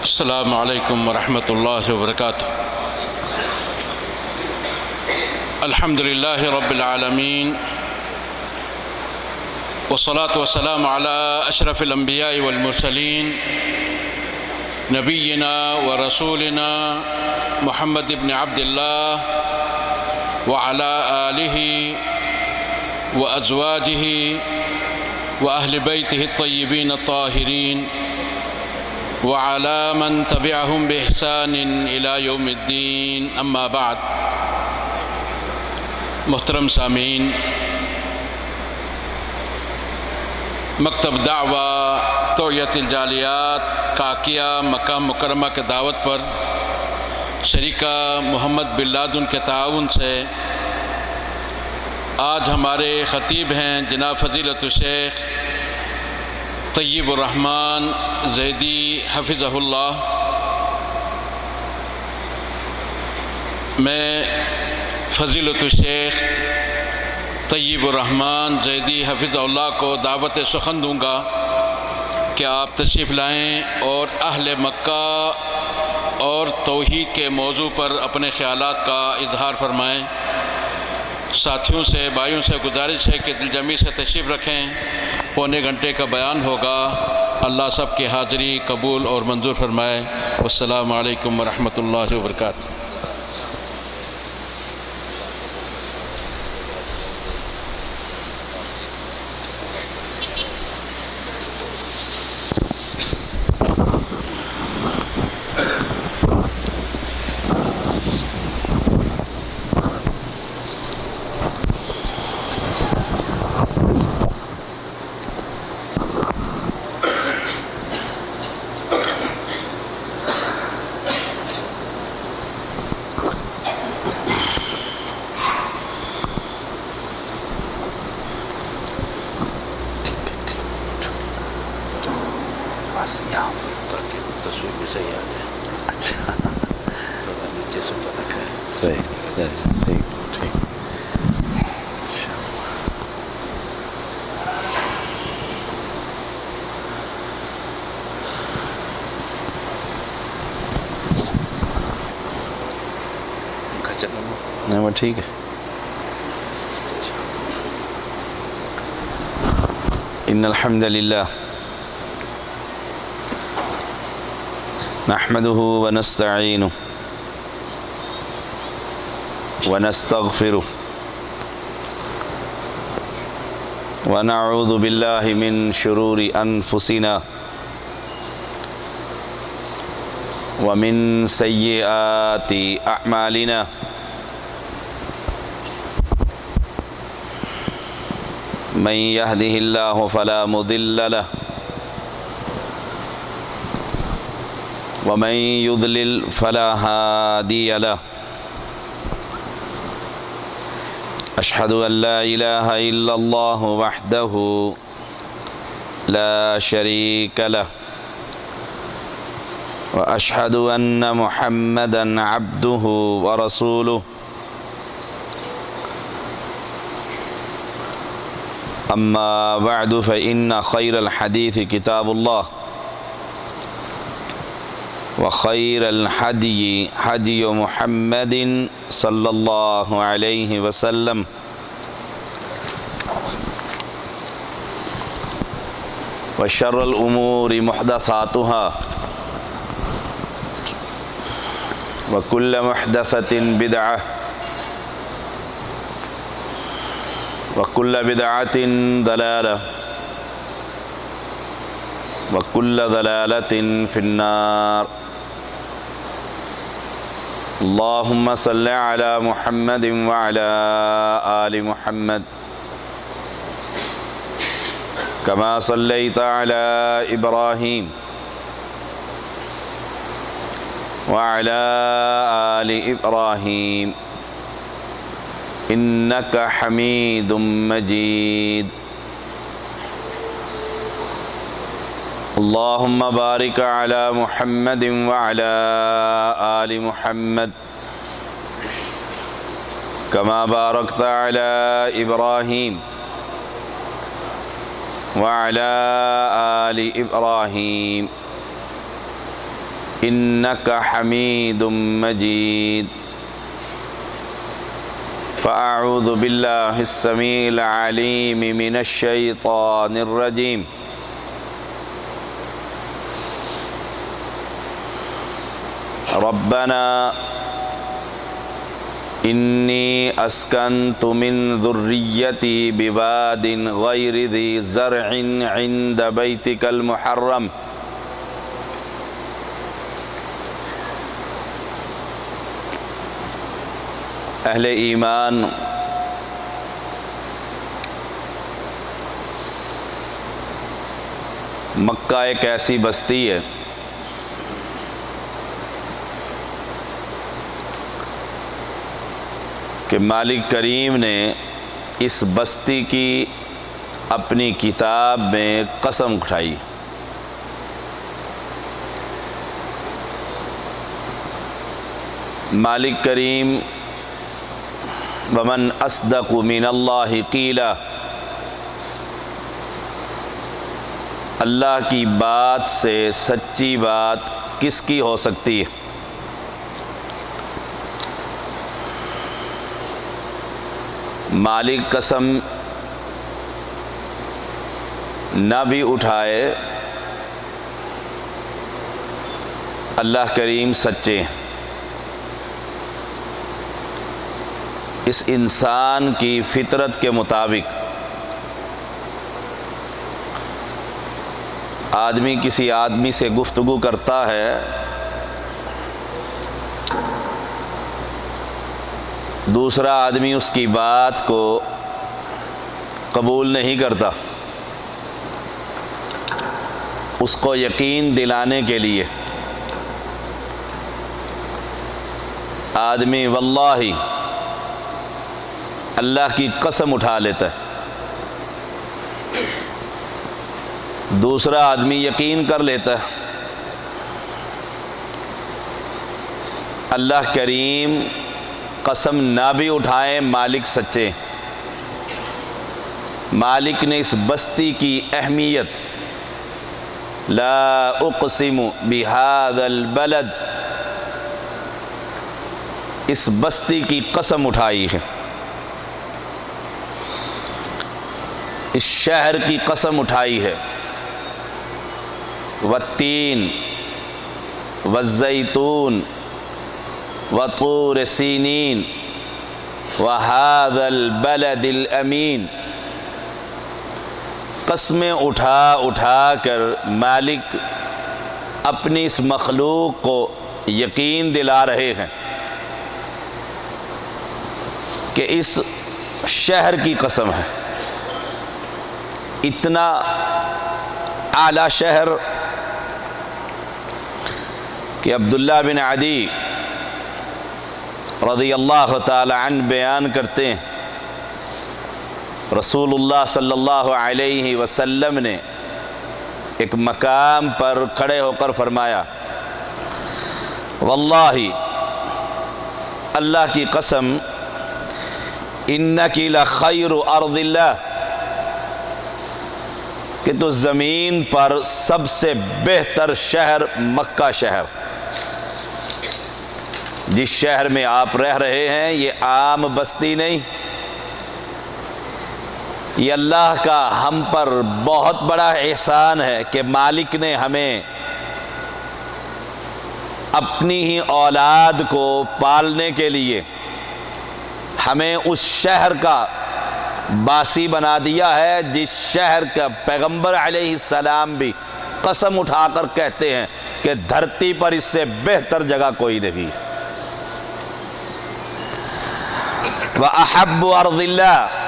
السلام علیکم ورحمۃ اللہ وبرکاتہ۔ الحمد للہ رب العالمین والصلاة والسلام علی اشرف الانبیاء والمرسلین نبینا ورسولنا محمد بن عبد اللہ وعلی آلہ وازواجہ واہل بیتہ الطیبین الطاہرین وعلى من تبعهم بإحسان إلى يوم الدين اما بعد۔ محترم سامعین، مکتب دعوہ توعیت الجالیات کاکیہ مکہ مکرمہ کے دعوت پر شریکہ محمد بن لادن کے تعاون سے آج ہمارے خطیب ہیں جناب فضیلت الشیخ طیب الرحمن زیدی حفظہ اللہ۔ میں فضیلت الشیخ طیب الرحمن زیدی حفظہ اللہ کو دعوت سخن دوں گا کہ آپ تشریف لائیں اور اہل مکہ اور توحید کے موضوع پر اپنے خیالات کا اظہار فرمائیں۔ ساتھیوں سے بھائیوں سے گزارش ہے کہ دل جمعی سے تشریف رکھیں، پونے گھنٹے کا بیان ہوگا۔ اللہ سب کی حاضری قبول اور منظور فرمائے۔ والسلام علیکم ورحمۃ اللہ وبرکاتہ۔ تصویر بھی صحیح آ جائے۔ اچھا، تھوڑا نیچے سے تو رکھا ہے۔ صحیح ٹھیک۔ نہیں وہ ٹھیک ہے۔ ان الحمد للہ نحمده ونستعینه ونستغفره ونعوذ باللہ من شرور انفسنا ومن سیئات اعمالنا من يهده الله فلا مضل له ومن يضلل فلا هادي له أشهد أن لا إله إلا الله وحده لا شريك له وأشهد أن محمدا عبده ورسوله أما بعد فإن خير الحديث كتاب الله وخير الهدي هدي محمد صلى الله عليه وسلم وشر الأمور محدثاتها وكل محدثة بدعة وكل بدعة ضلالة وكل ضلالة في النار۔ اللهم صل على محمد وعلى آل محمد كما صليت على إبراهيم وعلى آل إبراهيم إنك حميد مجيد۔ اللهم بارك على محمد وعلى آل محمد كما باركت على إبراهيم وعلى آل إبراهيم إنك حميد مجيد. فأعوذ بالله السميع العليم من الشيطان الرجيم. ربنا إني أسكنت من ذريتي بواد غير ذي زرع عند بيتك المحرم اہل ایمان، مکہ ایک ایسی بستی ہے کہ مالک کریم نے اس بستی کی اپنی کتاب میں قسم اٹھائی. مالک کریم ومن اصدق من اللہ قیلا، اللہ کی بات سے سچی بات کس کی ہو سکتی ہے؟ مالک قسم نہ بھی اٹھائے، اللہ کریم سچے ہیں. اس انسان کی فطرت کے مطابق آدمی کسی آدمی سے گفتگو کرتا ہے، دوسرا آدمی اس کی بات کو قبول نہیں کرتا. اس کو یقین دلانے کے لیے آدمی واللہ اللہ کی قسم اٹھا لیتا ہے، دوسرا آدمی یقین کر لیتا ہے. اللہ کریم قسم نہ بھی اٹھائیں، مالک سچے. مالک نے اس بستی کی اہمیت لا اقسم بہذا البلد، اس بستی کی قسم اٹھائی ہے، اس شہر کی قسم اٹھائی ہے. والتین والزیتون وطور سینین وہذا البلد الامین. قسمیں اٹھا اٹھا کر مالک اپنی اس مخلوق کو یقین دلا رہے ہیں کہ اس شہر کی قسم ہے. اتنا اعلیٰ شہر کہ عبداللہ بن عدی رضی اللہ تعالی عنہ بیان کرتے ہیں، رسول اللہ صلی اللہ علیہ وسلم نے ایک مقام پر کھڑے ہو کر فرمایا، واللہ اللہ کی قسم، انکی لخیر ارض اللہ، کہ تو زمین پر سب سے بہتر شہر مکہ شہر. جس شہر میں آپ رہ رہے ہیں یہ عام بستی نہیں، یہ اللہ کا ہم پر بہت بڑا احسان ہے کہ مالک نے ہمیں اپنی ہی اولاد کو پالنے کے لیے ہمیں اس شہر کا باسی بنا دیا ہے، جس شہر کا پیغمبر علیہ السلام بھی قسم اٹھا کر کہتے ہیں کہ دھرتی پر اس سے بہتر جگہ کوئی نہیں. وَأَحَبُّ أَرْضِ اللَّهِ،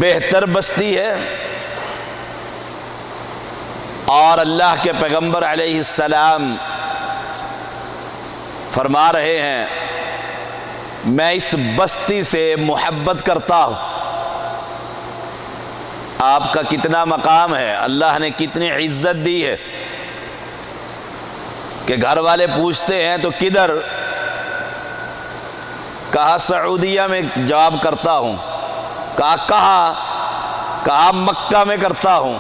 بہتر بستی ہے. اور اللہ کے پیغمبر علیہ السلام فرما رہے ہیں، میں اس بستی سے محبت کرتا ہوں. آپ کا کتنا مقام ہے، اللہ نے کتنی عزت دی ہے کہ گھر والے پوچھتے ہیں تو کدھر؟ کہا سعودیہ میں جاب کرتا ہوں. کہا کہاں؟ کہا مکہ میں کرتا ہوں.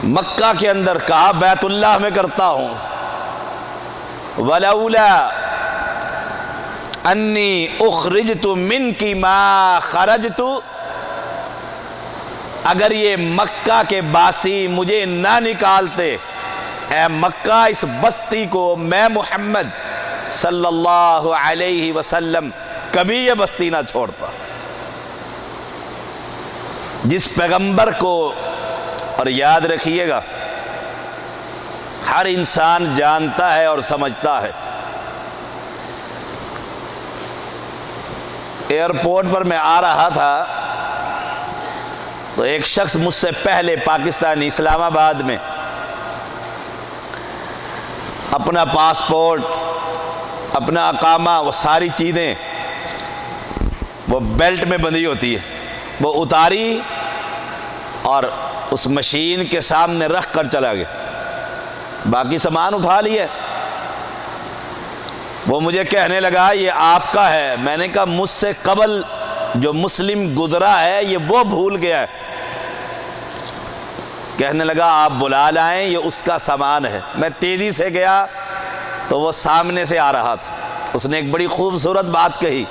مکہ کے اندر کہا بیت اللہ میں کرتا ہوں. ولولا انی اخرجت منک ما خرجت، اگر یہ مکہ کے باسی مجھے نہ نکالتے، اے مکہ اس بستی کو میں محمد صلی اللہ علیہ وسلم کبھی یہ بستی نہ چھوڑتا. جس پیغمبر کو، اور یاد رکھیے گا ہر انسان جانتا ہے اور سمجھتا ہے، ایئرپورٹ پر میں آ رہا تھا تو ایک شخص مجھ سے پہلے پاکستانی اسلام آباد میں اپنا پاسپورٹ، اپنا اقامہ، وہ ساری چیزیں وہ بیلٹ میں بندھی ہوتی ہے، وہ اتاری اور اس مشین کے سامنے رکھ کر چلا گیا. باقی سامان اٹھا لیا. وہ مجھے کہنے لگا یہ آپ کا ہے. میں نے کہا مجھ سے قبل جو مسلم گزرا ہے یہ وہ بھول گیا ہے. کہنے لگا آپ بلا لائیں، یہ اس کا سامان ہے. میں تیزی سے گیا تو وہ سامنے سے آ رہا تھا. اس نے ایک بڑی خوبصورت بات کہی.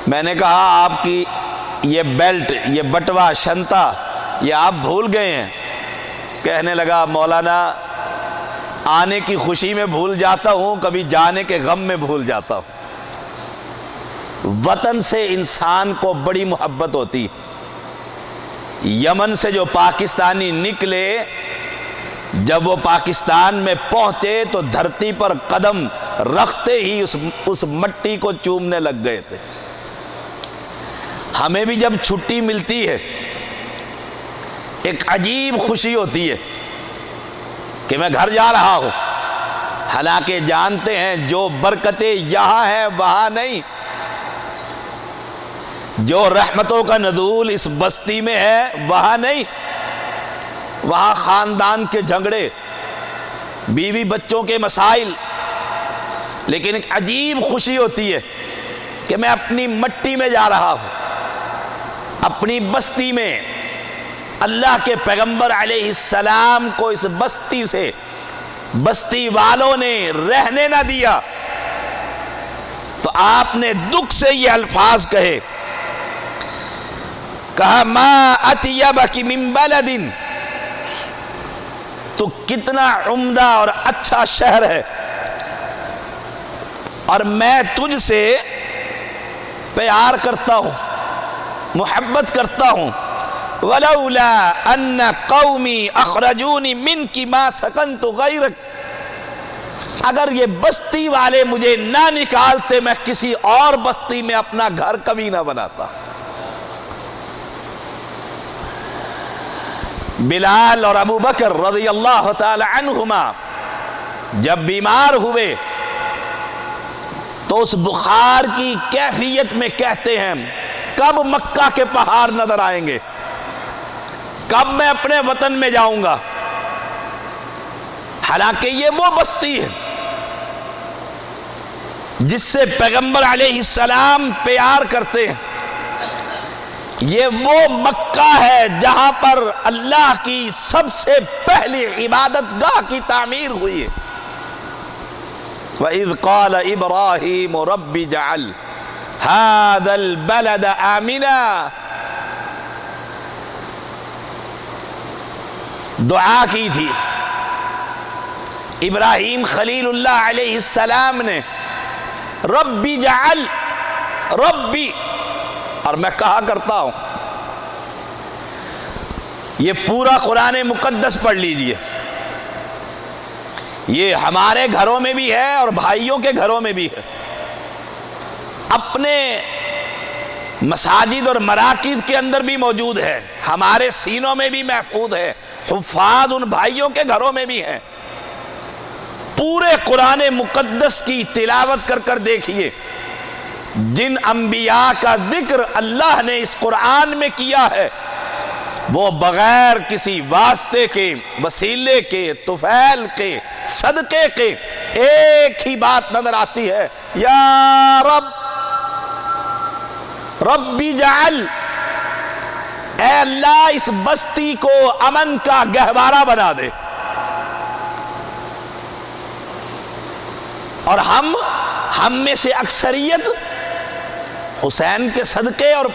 میں نے کہا آپ کی یہ بیلٹ، یہ بٹوا، شنطا، یہ آپ بھول گئے ہیں. کہنے لگا مولانا آنے کی خوشی میں بھول جاتا ہوں، کبھی جانے کے غم میں بھول جاتا ہوں. وطن سے انسان کو بڑی محبت ہوتی. یمن سے جو پاکستانی نکلے، جب وہ پاکستان میں پہنچے تو دھرتی پر قدم رکھتے ہی اس مٹی کو چومنے لگ گئے تھے. ہمیں بھی جب چھٹی ملتی ہے ایک عجیب خوشی ہوتی ہے کہ میں گھر جا رہا ہوں، حالانکہ جانتے ہیں جو برکتیں یہاں ہیں وہاں نہیں، جو رحمتوں کا نزول اس بستی میں ہے وہاں نہیں. وہاں خاندان کے جھگڑے، بیوی بچوں کے مسائل، لیکن ایک عجیب خوشی ہوتی ہے کہ میں اپنی مٹی میں جا رہا ہوں، اپنی بستی میں. اللہ کے پیغمبر علیہ السلام کو اس بستی سے، بستی والوں نے رہنے نہ دیا تو آپ نے دکھ سے یہ الفاظ کہے. کہا ما اطیبک من بلد، تو کتنا عمدہ اور اچھا شہر ہے، اور میں تجھ سے پیار کرتا ہوں، محبت کرتا ہوں. ولولا ان قومی اخرجونی منک ما سکنت غیرک، اگر یہ بستی والے مجھے نہ نکالتے میں کسی اور بستی میں اپنا گھر کبھی نہ بناتا. بلال اور ابو بکر رضی اللہ تعالی عنہما جب بیمار ہوئے تو اس بخار کی کیفیت میں کہتے ہیں کب مکہ کے پہاڑ نظر آئیں گے، کب میں اپنے وطن میں جاؤں گا. حالانکہ یہ وہ بستی ہے جس سے پیغمبر علیہ السلام پیار کرتے ہیں. یہ وہ مکہ ہے جہاں پر اللہ کی سب سے پہلی عبادت گاہ کی تعمیر ہوئی ہے. وَإِذْ قَالَ إِبْرَاهِيمُ رَبِّ اجْعَلْ هَذَا الْبَلَدَ آمِنًا، دعا کی تھی ابراہیم خلیل اللہ علیہ السلام نے، ربی جعل، ربی. اور میں کہا کرتا ہوں یہ پورا قرآن مقدس پڑھ لیجئے، یہ ہمارے گھروں میں بھی ہے اور بھائیوں کے گھروں میں بھی ہے، اپنے مساجد اور مراکز کے اندر بھی موجود ہے، ہمارے سینوں میں بھی محفوظ ہے، حفاظ ان بھائیوں کے گھروں میں بھی ہیں. پورے قرآن مقدس کی تلاوت کر کر دیکھیے، جن انبیاء کا ذکر اللہ نے اس قرآن میں کیا ہے وہ بغیر کسی واسطے کے، وسیلے کے، طفیل کے، صدقے کے ایک ہی بات نظر آتی ہے، یا رب، ربی جعل، اے اللہ اس بستی کو امن کا گہوارہ بنا دے، اور ہم میں سے اکثریت حسین کے صدقے اور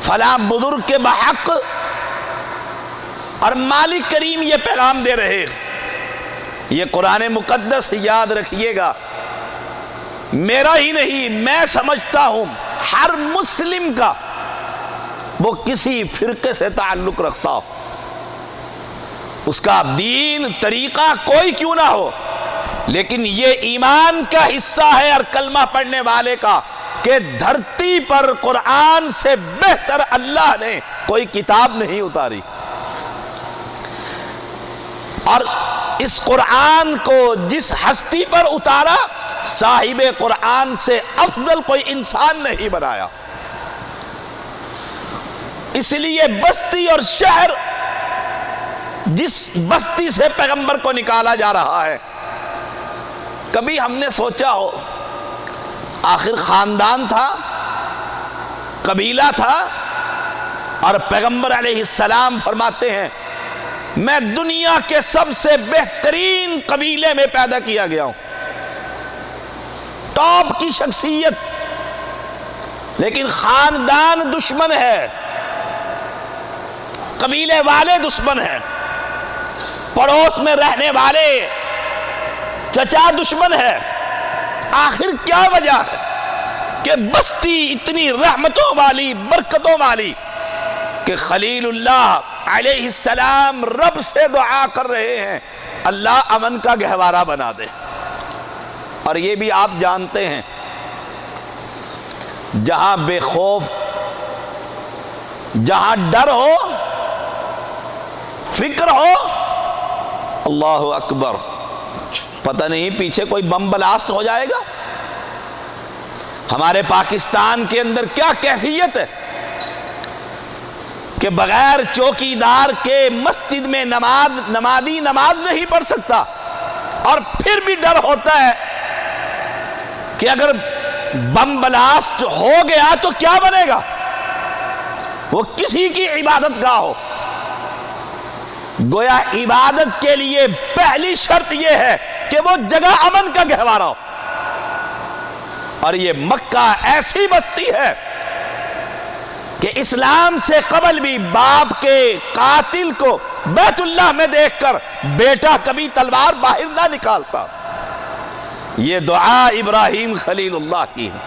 فلاں بزرگ کے بحق، اور مالک کریم یہ پیغام دے رہے ہیں۔ یہ قرآن مقدس یاد رکھیے گا، میرا ہی نہیں، میں سمجھتا ہوں ہر مسلم کا، وہ کسی فرقے سے تعلق رکھتا ہو، اس کا دین طریقہ کوئی کیوں نہ ہو، لیکن یہ ایمان کا حصہ ہے اور کلمہ پڑھنے والے کا کہ دھرتی پر قرآن سے بہتر اللہ نے کوئی کتاب نہیں اتاری، اور اس قرآن کو جس ہستی پر اتارا صاحب قرآن سے افضل کوئی انسان نہیں بنایا۔ اس لیے بستی اور شہر، جس بستی سے پیغمبر کو نکالا جا رہا ہے، کبھی ہم نے سوچا ہو آخر خاندان تھا، قبیلہ تھا، اور پیغمبر علیہ السلام فرماتے ہیں میں دنیا کے سب سے بہترین قبیلے میں پیدا کیا گیا ہوں، ٹاپ کی شخصیت، لیکن خاندان دشمن ہے، قبیلے والے دشمن ہیں، پڑوس میں رہنے والے چچا دشمن ہے۔ آخر کیا وجہ ہے کہ بستی اتنی رحمتوں والی، برکتوں والی، کہ خلیل اللہ علیہ السلام رب سے دعا کر رہے ہیں اللہ امن کا گہوارہ بنا دے۔ اور یہ بھی آپ جانتے ہیں جہاں بے خوف، جہاں ڈر ہو، فکر ہو، اللہ اکبر، پتہ نہیں پیچھے کوئی بم بلاسٹ ہو جائے گا۔ ہمارے پاکستان کے اندر کیا کیفیت ہے کہ بغیر چوکیدار کے مسجد میں نمازی نماز نہیں پڑھ سکتا، اور پھر بھی ڈر ہوتا ہے کہ اگر بم بلاسٹ ہو گیا تو کیا بنے گا، وہ کسی کی عبادت گاہ ہو۔ گویا عبادت کے لیے پہلی شرط یہ ہے کہ وہ جگہ امن کا گہوارہ ہو، اور یہ مکہ ایسی بستی ہے کہ اسلام سے قبل بھی باپ کے قاتل کو بیت اللہ میں دیکھ کر بیٹا کبھی تلوار باہر نہ نکالتا۔ یہ دعا ابراہیم خلیل اللہ کی ہے،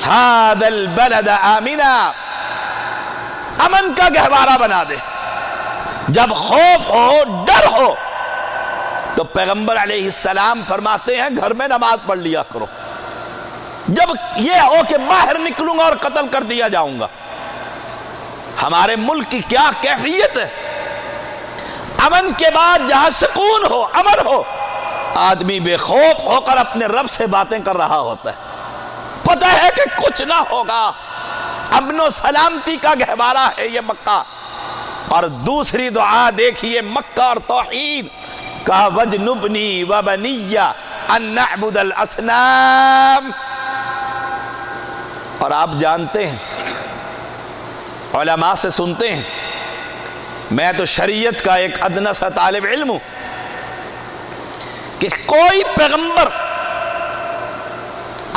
ھذا البلد آمنا، امن کا گہوارہ بنا دے۔ جب خوف ہو، ڈر ہو، تو پیغمبر علیہ السلام فرماتے ہیں گھر میں نماز پڑھ لیا کرو۔ جب یہ ہو کہ باہر نکلوں گا اور قتل کر دیا جاؤں گا۔ ہمارے ملک کی کیا کیفیت ہے، امن کے بعد جہاں سکون ہو، امن ہو، آدمی بے خوف ہو کر اپنے رب سے باتیں کر رہا ہوتا ہے، پتہ ہے کہ کچھ نہ ہوگا، امن و سلامتی کا گہوارہ ہے یہ مکہ۔ اور دوسری دعا دیکھیے مکہ اور توحید کا، وَجْنُبْنِي وَبَنِيَّ أَن نَعْبُدَ الْأَصْنَامَ۔ اور آپ جانتے ہیں، علماء سے سنتے ہیں، میں تو شریعت کا ایک ادنیٰ سا طالب علم ہوں، کہ کوئی پیغمبر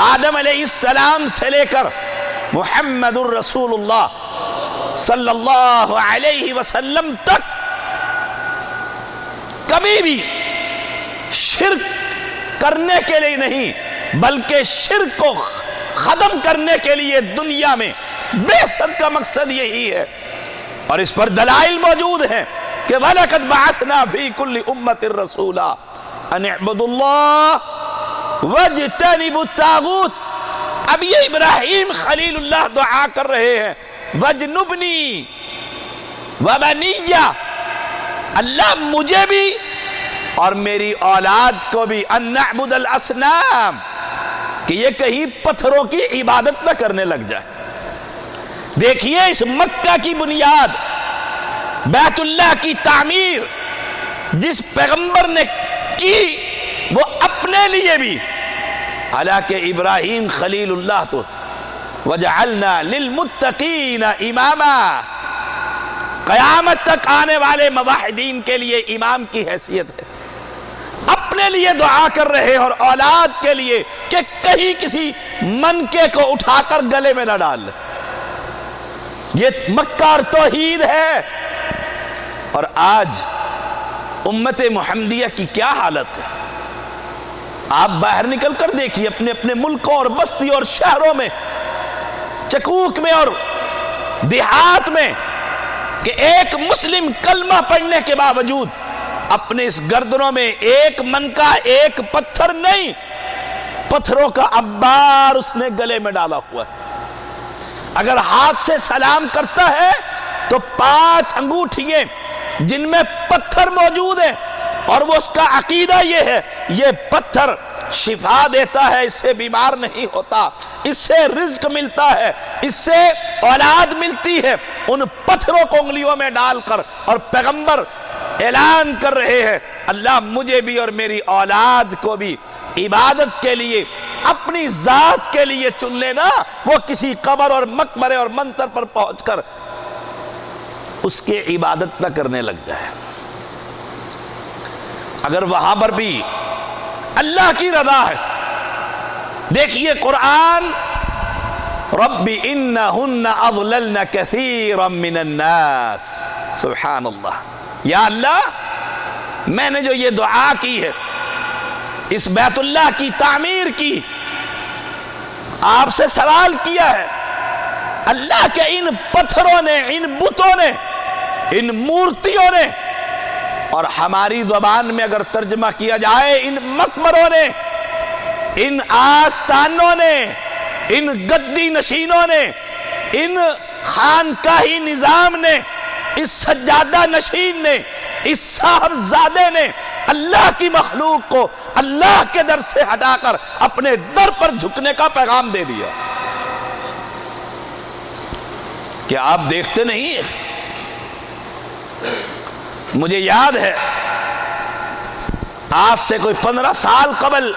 آدم علیہ السلام سے لے کر محمد الرسول اللہ صلی اللہ علیہ وسلم تک کبھی بھی شرک کرنے کے لیے نہیں، بلکہ شرک کو ختم کرنے کے لیے دنیا میں بعثت کا مقصد یہی ہے، اور اس پر دلائل موجود ہیں کہ وَلَقَدْ بَعَثْنَا فِي كُلِّ أُمَّةٍ رَسُولًا أَنِ اعْبُدُوا اللَّهَ وَاجْتَنِبُوا الطَّاغُوتَ۔ اب یہ ابراہیم خلیل اللہ دعا کر رہے ہیں، وَجْنُبْنِي وَبَنِيَّ، اللہ مجھے بھی اور میری اولاد کو بھی، أَن نَعْبُدَ الْأَصْنَامَ، کہ یہ کہیں پتھروں کی عبادت نہ کرنے لگ جائے۔ دیکھیے اس مکہ کی بنیاد، بیت اللہ کی تعمیر جس پیغمبر نے کی، وہ اپنے لیے بھی، حالانکہ ابراہیم خلیل اللہ تو وجعلنا للمتقین اماما، قیامت تک آنے والے موحدین کے لیے امام کی حیثیت ہے۔ اپنے لیے دعا کر رہے اور اولاد کے لیے کہ کہیں کسی منکے کو اٹھا کر گلے میں نہ ڈال لے۔ یہ مکہ اور توحید ہے۔ اور آج امت محمدیہ کی کیا حالت ہے؟ آپ باہر نکل کر دیکھیے اپنے اپنے ملکوں اور بستیوں اور شہروں میں، چکوک میں اور دیہات میں، کہ ایک مسلم کلمہ پڑھنے کے باوجود اپنے اس گردنوں میں ایک من کا ایک پتھر نہیں، پتھروں کا انبار اس نے گلے میں ڈالا ہوا ہے۔ اگر ہاتھ سے سلام کرتا ہے تو 5 انگوٹھیے جن میں پتھر موجود ہیں، اور وہ اس کا عقیدہ یہ ہے یہ پتھر شفا دیتا ہے، اس سے بیمار نہیں ہوتا، اس سے رزق ملتا ہے، اس سے اولاد ملتی ہے۔ ان پتھروں کو انگلیوں میں ڈال کر اور پیغمبر اعلان کر رہے ہیں اللہ مجھے بھی اور میری اولاد کو بھی عبادت کے لیے اپنی ذات کے لیے چن لینا، وہ کسی قبر اور مقبرے اور منتر پر پہنچ کر اس کی عبادت نہ کرنے لگ جائے۔ اگر وہاں پر بھی اللہ کی رضا ہے، دیکھیے قرآن، رب انہن اضللن کثیرا من الناس، سبحان اللہ، یا اللہ میں نے جو یہ دعا کی ہے، اس بیت اللہ کی تعمیر کی، آپ سے سوال کیا ہے اللہ کے ان پتھروں نے، ان بتوں نے، ان مورتیوں نے، اور ہماری زبان میں اگر ترجمہ کیا جائے ان مقبروں نے، ان آستانوں نے، ان گدی نشینوں نے، ان خانقاہی نظام نے، اس سجادہ نشین نے، اس صاحبزادے نے اللہ کی مخلوق کو اللہ کے در سے ہٹا کر اپنے در پر جھکنے کا پیغام دے دیا۔ کیا آپ دیکھتے نہیں؟ مجھے یاد ہے آج سے کوئی 15 سال قبل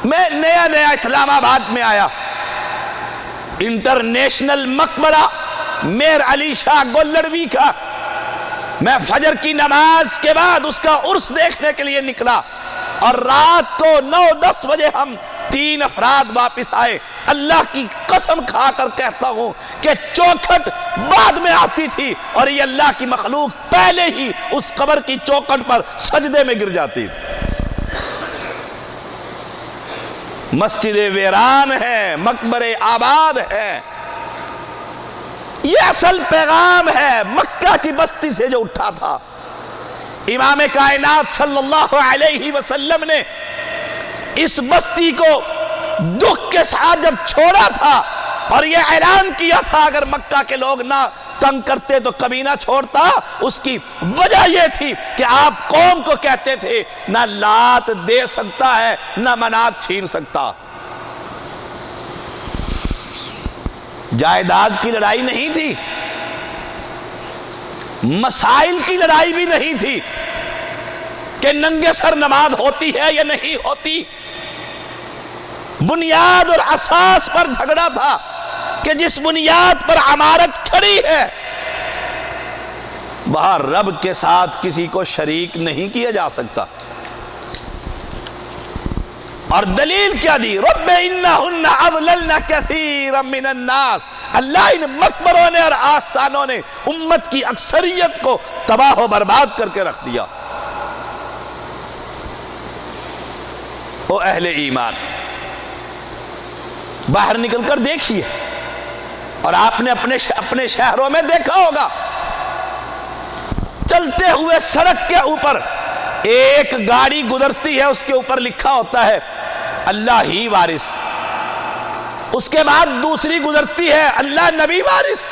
میں نیا اسلام آباد میں آیا، انٹرنیشنل مقبرہ میر علی شاہ گولڑوی کا، میں فجر کی نماز کے بعد اس کا عرس دیکھنے کے لیے نکلا، اور رات کو 9-10 بجے ہم 3 افراد واپس آئے۔ اللہ کی قسم کھا کر کہتا ہوں کہ چوکھٹ بعد میں آتی تھی اور یہ اللہ کی مخلوق پہلے ہی اس قبر کی چوکھٹ پر سجدے میں گر جاتی تھی۔ مسجد ویران ہے، مقبرے آباد ہے۔ یہ اصل پیغام ہے مکہ کی بستی سے جو اٹھا تھا۔ امام کائنات صلی اللہ علیہ وسلم نے اس بستی کو دکھ کے ساتھ جب چھوڑا تھا اور یہ اعلان کیا تھا اگر مکہ کے لوگ نہ تنگ کرتے تو کبھی نہ چھوڑتا، اس کی وجہ یہ تھی کہ آپ قوم کو کہتے تھے نہ لات دے سکتا ہے نہ منات چھین سکتا۔ جائیداد کی لڑائی نہیں تھی، مسائل کی لڑائی بھی نہیں تھی کہ ننگے سر نماز ہوتی ہے یا نہیں ہوتی، بنیاد اور اساس پر جھگڑا تھا کہ جس بنیاد پر عمارت کھڑی ہے وہاں رب کے ساتھ کسی کو شریک نہیں کیا جا سکتا۔ اور دلیل کیا دی؟ رب انہن اضللن کثیرا من الناس، اللہ ان مقبروں نے اور آستانوں نے امت کی اکثریت کو تباہ و برباد کر کے رکھ دیا۔ او اہل ایمان، باہر نکل کر دیکھیے، اور آپ نے اپنے شہروں میں دیکھا ہوگا، چلتے ہوئے سڑک کے اوپر ایک گاڑی گزرتی ہے، اس کے اوپر لکھا ہوتا ہے اللہ ہی وارث، اس کے بعد دوسری گزرتی ہے اللہ نبی وارث،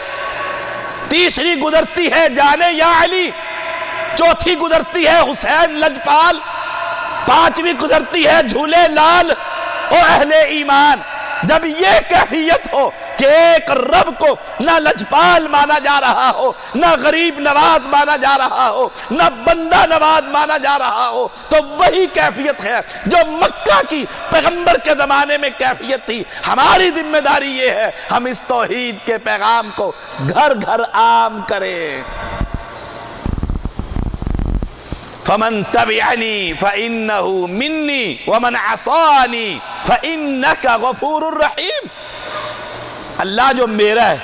تیسری گزرتی ہے جانے یا علی، چوتھی گزرتی ہے حسین لجپال، پانچویں گزرتی ہے جھولے لال۔ او اہل ایمان، جب یہ کیفیت ہو کہ ایک رب کو نہ لجپال مانا جا رہا ہو، نہ غریب نواز مانا جا رہا ہو، نہ بندہ نواز مانا جا رہا ہو، تو وہی کیفیت ہے جو مکہ کی پیغمبر کے زمانے میں کیفیت تھی۔ ہماری ذمہ داری یہ ہے ہم اس توحید کے پیغام کو گھر گھر عام کریں۔ فمن تبعنی فإنہ منی ومن عصانی فإنک غفور الرحیم۔ اللہ جو میرا ہے،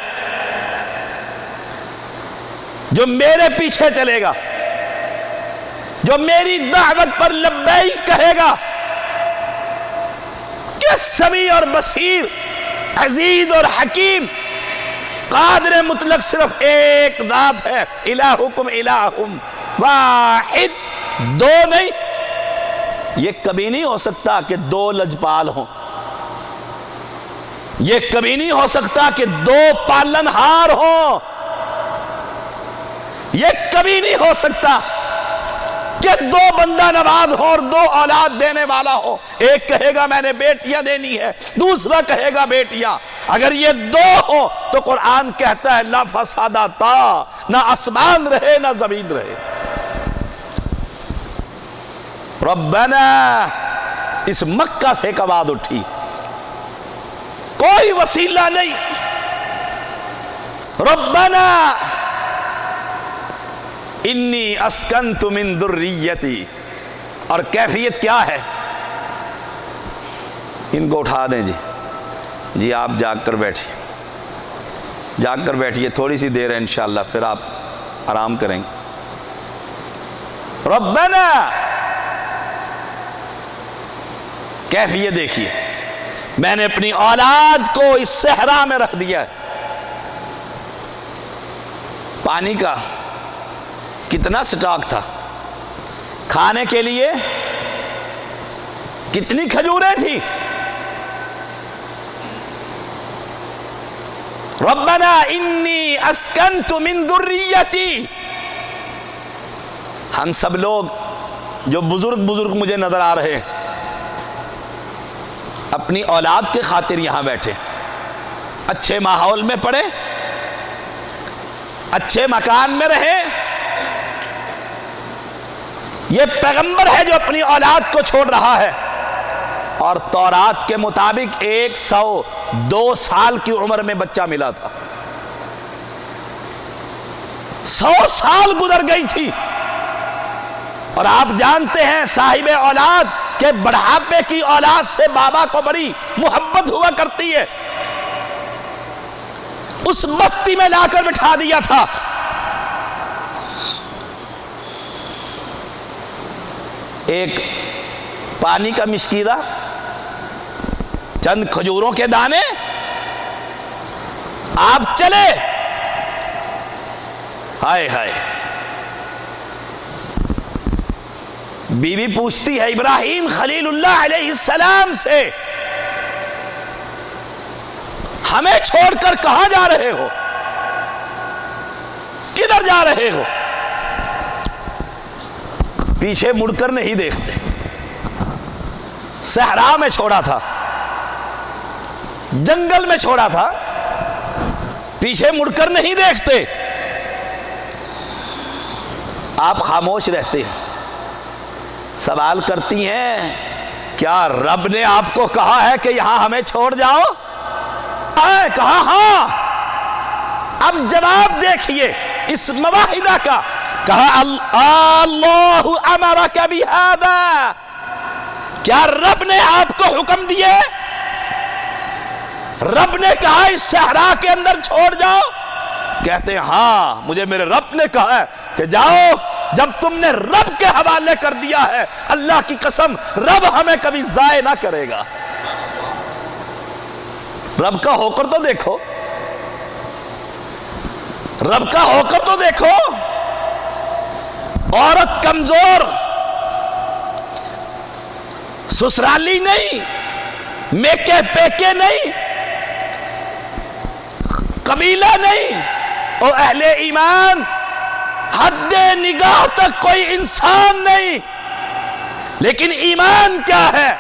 جو میرے پیچھے چلے گا، جو میری دعوت پر لبیک کہے گا، کہ سمیع اور بصیر، عزیز اور حکیم، قادر مطلق صرف ایک ذات ہے، الہکم الہ واحد، دو نہیں۔ یہ کبھی نہیں ہو سکتا کہ دو لجپال ہوں، یہ کبھی نہیں ہو سکتا کہ دو پالن ہار ہوں، یہ کبھی نہیں ہو سکتا کہ دو بندہ نواز ہو اور دو اولاد دینے والا ہو۔ ایک کہے گا میں نے بیٹیاں دینی ہے، دوسرا کہے گا بیٹیاں۔ اگر یہ دو ہو تو قرآن کہتا ہے لا فسادتا، نہ آسمان رہے نہ زمین رہے۔ ربنا، اس مکہ سے ایک آواز اٹھی، کوئی وسیلہ نہیں، ربنا انی اسکنت من ذریتی۔ اور کیفیت کیا ہے؟ ان کو اٹھا دیں جی آپ جاگ کر بیٹھیے، جاگ کر بیٹھیے، تھوڑی سی دیر ہے انشاءاللہ پھر آپ آرام کریں گے۔ ربنا، کیفیت دیکھیے، میں نے اپنی اولاد کو اس صحرا میں رکھ دیا ہے، پانی کا کتنا سٹاک تھا، کھانے کے لیے کتنی کھجوریں تھی۔ ربنا انی اسکنت من ذریتی۔ ہم سب لوگ جو بزرگ مجھے نظر آ رہے ہیں، اپنی اولاد کے خاطر یہاں بیٹھے، اچھے ماحول میں پڑھے، اچھے مکان میں رہے۔ یہ پیغمبر ہے جو اپنی اولاد کو چھوڑ رہا ہے، اور تورات کے مطابق 102 سال کی عمر میں بچہ ملا تھا، 100 سال گزر گئی تھی۔ اور آپ جانتے ہیں صاحب اولاد کہ بڑھاپے کی اولاد سے بابا کو بڑی محبت ہوا کرتی ہے۔ اس بستی میں لا کر بٹھا دیا تھا، ایک پانی کا مشکیزہ، چند کھجوروں کے دانے، آپ چلے، ہائے ہائے۔ بیوی پوچھتی ہے ابراہیم خلیل اللہ علیہ السلام سے، ہمیں چھوڑ کر کہاں جا رہے ہو، کدھر جا رہے ہو؟ پیچھے مڑ کر نہیں دیکھتے، صحرا میں چھوڑا تھا، جنگل میں چھوڑا تھا، پیچھے مڑ کر نہیں دیکھتے۔ آپ خاموش رہتے ہیں، سوال کرتی ہیں کیا رب نے آپ کو کہا ہے کہ یہاں ہمیں چھوڑ جاؤ؟ کہا ہاں۔ اب جواب دیکھیے اس مواہدہ کا، کہا اللہ امرک بہذا، کیا رب نے آپ کو حکم دیے؟ رب نے کہا اس صحرا کے اندر چھوڑ جاؤ؟ کہتے ہیں ہاں، مجھے میرے رب نے کہا ہے کہ جاؤ۔ جب تم نے رب کے حوالے کر دیا ہے، اللہ کی قسم رب ہمیں کبھی ضائع نہ کرے گا۔ رب کا ہو کر تو دیکھو، رب کا ہو کر تو دیکھو۔ عورت کمزور، سسرالی نہیں، میکے پیکے نہیں، قبیلہ نہیں، اور اہل ایمان حد نگاہ تک کوئی انسان نہیں، لیکن ایمان کیا ہے،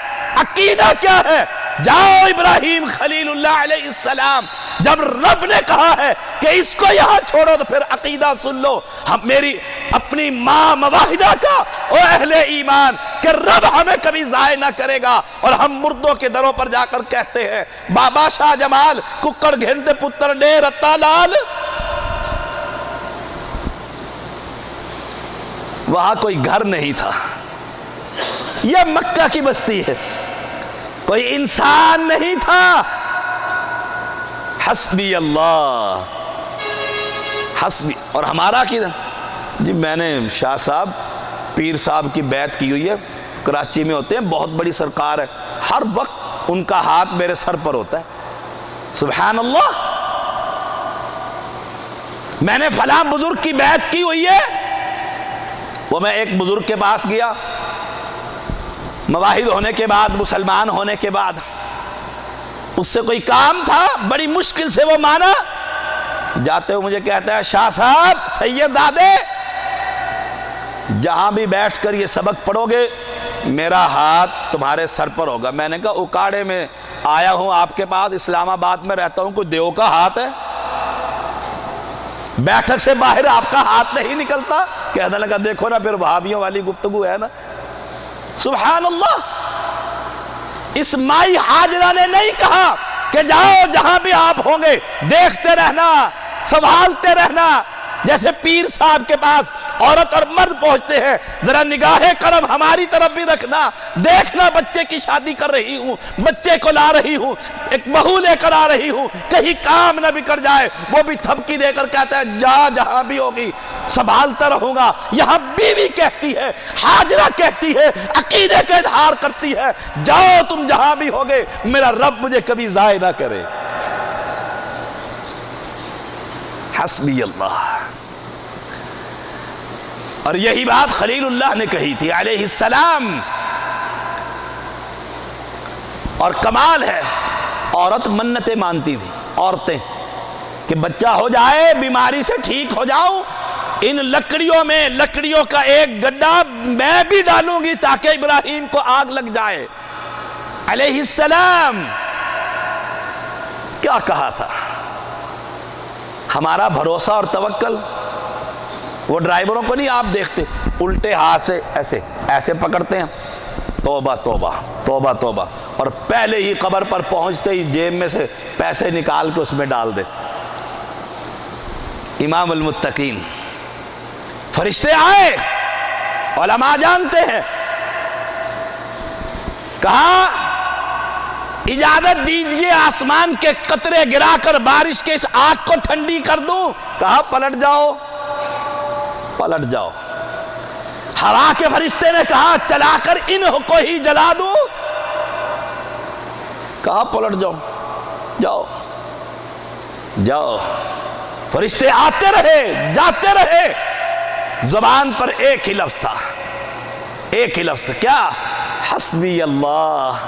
عقیدہ کیا ہے؟ جاؤ ابراہیم خلیل اللہ علیہ السلام، جب رب نے کہا ہے کہ اس کو یہاں چھوڑو تو پھر عقیدہ سن لو میری اپنی ماں مواحدہ کا او اہل ایمان کہ رب ہمیں کبھی ضائع نہ کرے گا، اور ہم مردوں کے دروں پر جا کر کہتے ہیں بابا شاہ جمال ککڑ گھنتے پتر ڈے رتا لال. وہاں کوئی گھر نہیں تھا، یہ مکہ کی بستی ہے، کوئی انسان نہیں تھا. حسبی اللہ حسبی. اور ہمارا کی جی میں نے شاہ صاحب پیر صاحب کی بیعت کی ہوئی ہے، کراچی میں ہوتے ہیں، بہت بڑی سرکار ہے، ہر وقت ان کا ہاتھ میرے سر پر ہوتا ہے. سبحان اللہ. میں نے فلاں بزرگ کی بیعت کی ہوئی ہے. وہ میں ایک بزرگ کے پاس گیا مواحد ہونے کے بعد، مسلمان ہونے کے بعد، اس سے کوئی کام تھا، بڑی مشکل سے وہ مانا. جاتے ہوئے مجھے کہتا ہے شاہ صاحب سید دادے جہاں بھی بیٹھ کر یہ سبق پڑھو گے میرا ہاتھ تمہارے سر پر ہوگا. میں نے کہا اکاڑے میں آیا ہوں آپ کے پاس، اسلام آباد میں رہتا ہوں، کوئی دیو کا ہاتھ ہے؟ بیٹھک سے باہر آپ کا ہاتھ نہیں نکلتا؟ کہنے لگا دیکھو نا پھر وہابیوں والی گفتگو ہے نا. سبحان اللہ. اس مائی حاجرہ نے نہیں کہا کہ جاؤ جہاں بھی آپ ہوں گے دیکھتے رہنا، سنبھالتے رہنا. جیسے پیر صاحب کے پاس عورت اور مرد پہنچتے ہیں، ذرا نگاہ کرم ہماری طرف بھی رکھنا، دیکھنا بچے کی شادی کر رہی ہوں، بچے کو لا رہی ہوں، ایک بہو لے کر آ رہی ہوں، کہیں کام نہ بگڑ جائے. وہ بھی تھپکی دے کر کہتا ہے جا جہاں بھی ہوگی سنبھالتا رہوں گا. یہاں بیوی کہتی ہے، حاجرہ کہتی ہے، عقیدے کا اظہار کرتی ہے جاؤ تم جہاں بھی ہوگے میرا رب مجھے کبھی ضائع نہ کرے. حسبی اللہ. اور یہی بات خلیل اللہ نے کہی تھی علیہ السلام. اور کمال ہے عورت منتیں مانتی تھی، عورتیں، کہ بچہ ہو جائے، بیماری سے ٹھیک ہو جاؤں، ان لکڑیوں میں لکڑیوں کا ایک گڈھا میں بھی ڈالوں گی تاکہ ابراہیم کو آگ لگ جائے. علیہ السلام کیا کہا تھا. ہمارا بھروسہ اور توکل، وہ ڈرائیوروں کو نہیں آپ دیکھتے الٹے ہاتھ سے ایسے ایسے پکڑتے ہیں، توبہ توبہ توبہ توبہ، اور پہلے ہی قبر پر پہنچتے ہی جیب میں سے پیسے نکال کے اس میں ڈال دے. امام المتقین فرشتے آئے، علماء جانتے ہیں، کہا اجازت دیجئے آسمان کے قطرے گرا کر بارش کے اس آگ کو ٹھنڈی کر دوں. کہا پلٹ جاؤ پلٹ جاؤ. ہوا کے فرشتے نے کہا چلا کر ان کو ہی جلا دوں. کہا پلٹ جاؤ جاؤ جاؤ. فرشتے آتے رہے جاتے رہے، زبان پر ایک ہی لفظ تھا، ایک ہی لفظ تھا، کیا؟ حسبی اللہ،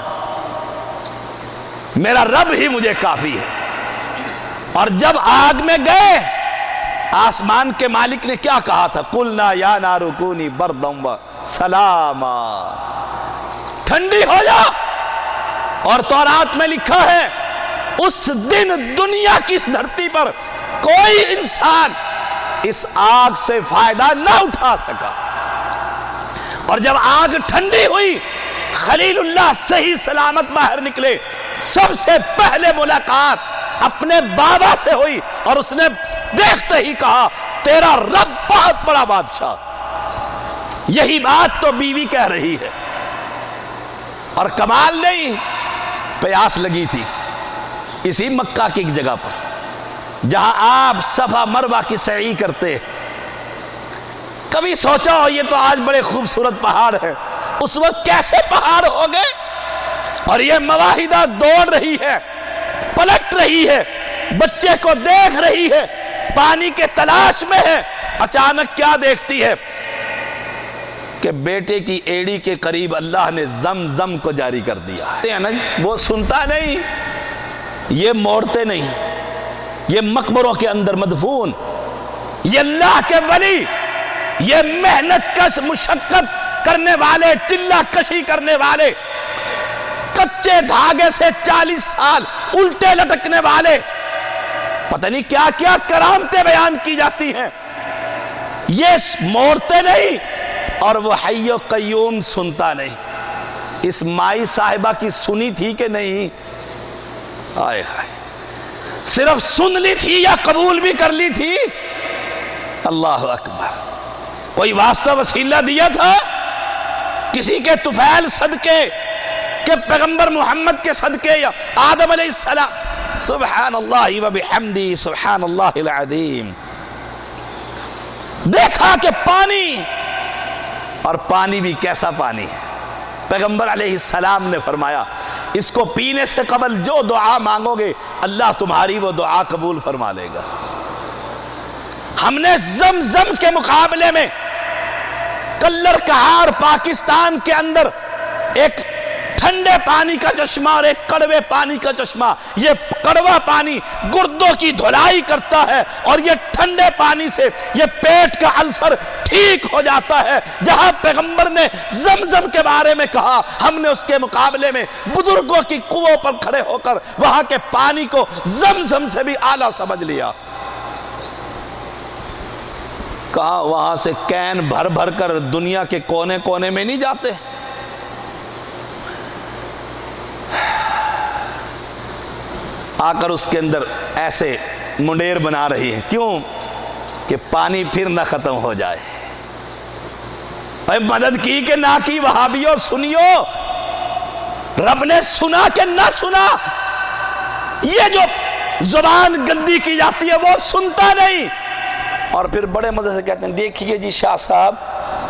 میرا رب ہی مجھے کافی ہے. اور جب آگ میں گئے آسمان کے مالک نے کیا کہا تھا؟ قُلْنَا يَا نَارُ كُونِي بَرْدًا وَسَلَامًا، ٹھنڈی ہو جا. اور تورات میں لکھا ہے اس دن دنیا کی اس دھرتی پر کوئی انسان اس آگ سے فائدہ نہ اٹھا سکا. اور جب آگ ٹھنڈی ہوئی خلیل اللہ صحیح سلامت باہر نکلے. سب سے پہلے ملاقات اپنے بابا سے ہوئی اور اس نے دیکھتے ہی کہا تیرا رب بہت بڑا بادشاہ. یہی بات تو بیوی کہہ رہی ہے. اور کمال نہیں، پیاس لگی تھی اسی مکہ کی ایک جگہ پر جہاں آپ صفا مروہ کی سعی کرتے. کبھی سوچا ہو یہ تو آج بڑے خوبصورت پہاڑ ہے، اس وقت کیسے پہاڑ ہو گئے؟ اور یہ مواحدہ دوڑ رہی ہے، پلٹ رہی ہے، بچے کو دیکھ رہی ہے، پانی کے تلاش میں ہے. اچانک کیا دیکھتی ہے کہ بیٹے کی ایڑی کے قریب اللہ نے زمزم کو جاری کر دیا. وہ سنتا نہیں، یہ موڑتے نہیں، یہ مقبروں کے اندر مدفون، یہ اللہ کے ولی، یہ محنت کش مشقت کرنے والے، چلہ کشی کرنے والے، کچے دھاگے سے 40 سال الٹے لٹکنے والے، پتہ نہیں کیا کیا کرامتیں بیان کی جاتی ہیں، یہ موڑتے نہیں، اور وہ حی و قیوم سنتا نہیں۔ اس مائی صاحبہ کی سنی تھی کہ نہیں؟ آئے ہائے، صرف سن لی تھی یا قبول بھی کر لی تھی؟ اللہ اکبر۔ کوئی واسطہ وسیلہ دیا تھا کسی کے طفیل صدقے کہ پیغمبر محمد کے صدقے یا آدم علیہ السلام؟ سبحان اللہ و بحمدی سبحان اللہ العظیم۔ دیکھا کہ پانی، اور پانی بھی کیسا پانی ہے، پیغمبر علیہ السلام نے فرمایا اس کو پینے سے قبل جو دعا مانگو گے اللہ تمہاری وہ دعا قبول فرما لے گا۔ ہم نے زمزم کے مقابلے میں کلر کہار پاکستان کے اندر ایک ٹھنڈے پانی کا چشمہ اور ایک کڑوے پانی کا چشمہ، یہ کڑوا پانی گردوں کی دھلائی کرتا ہے اور یہ ٹھنڈے پانی سے یہ پیٹ کا السر ٹھیک ہو جاتا ہے۔ جہاں پیغمبر نے زمزم کے بارے میں کہا، ہم نے اس کے مقابلے میں بزرگوں کی کنووں پر کھڑے ہو کر وہاں کے پانی کو زمزم سے بھی اعلیٰ سمجھ لیا۔ کہاں وہاں سے کین بھر بھر کر دنیا کے کونے کونے میں نہیں جاتے، آ کر اس کے اندر ایسے منڈیر بنا رہی ہیں، کیوں؟ کہ پانی پھر نہ ختم ہو جائے۔ مدد کی کہ نہ کی وہابیوں سنیو، رب نے سنا کہ نہ سنا؟ یہ جو زبان گندی کی جاتی ہے وہ سنتا نہیں، اور پھر بڑے مزے سے کہتے ہیں دیکھیے جی شاہ صاحب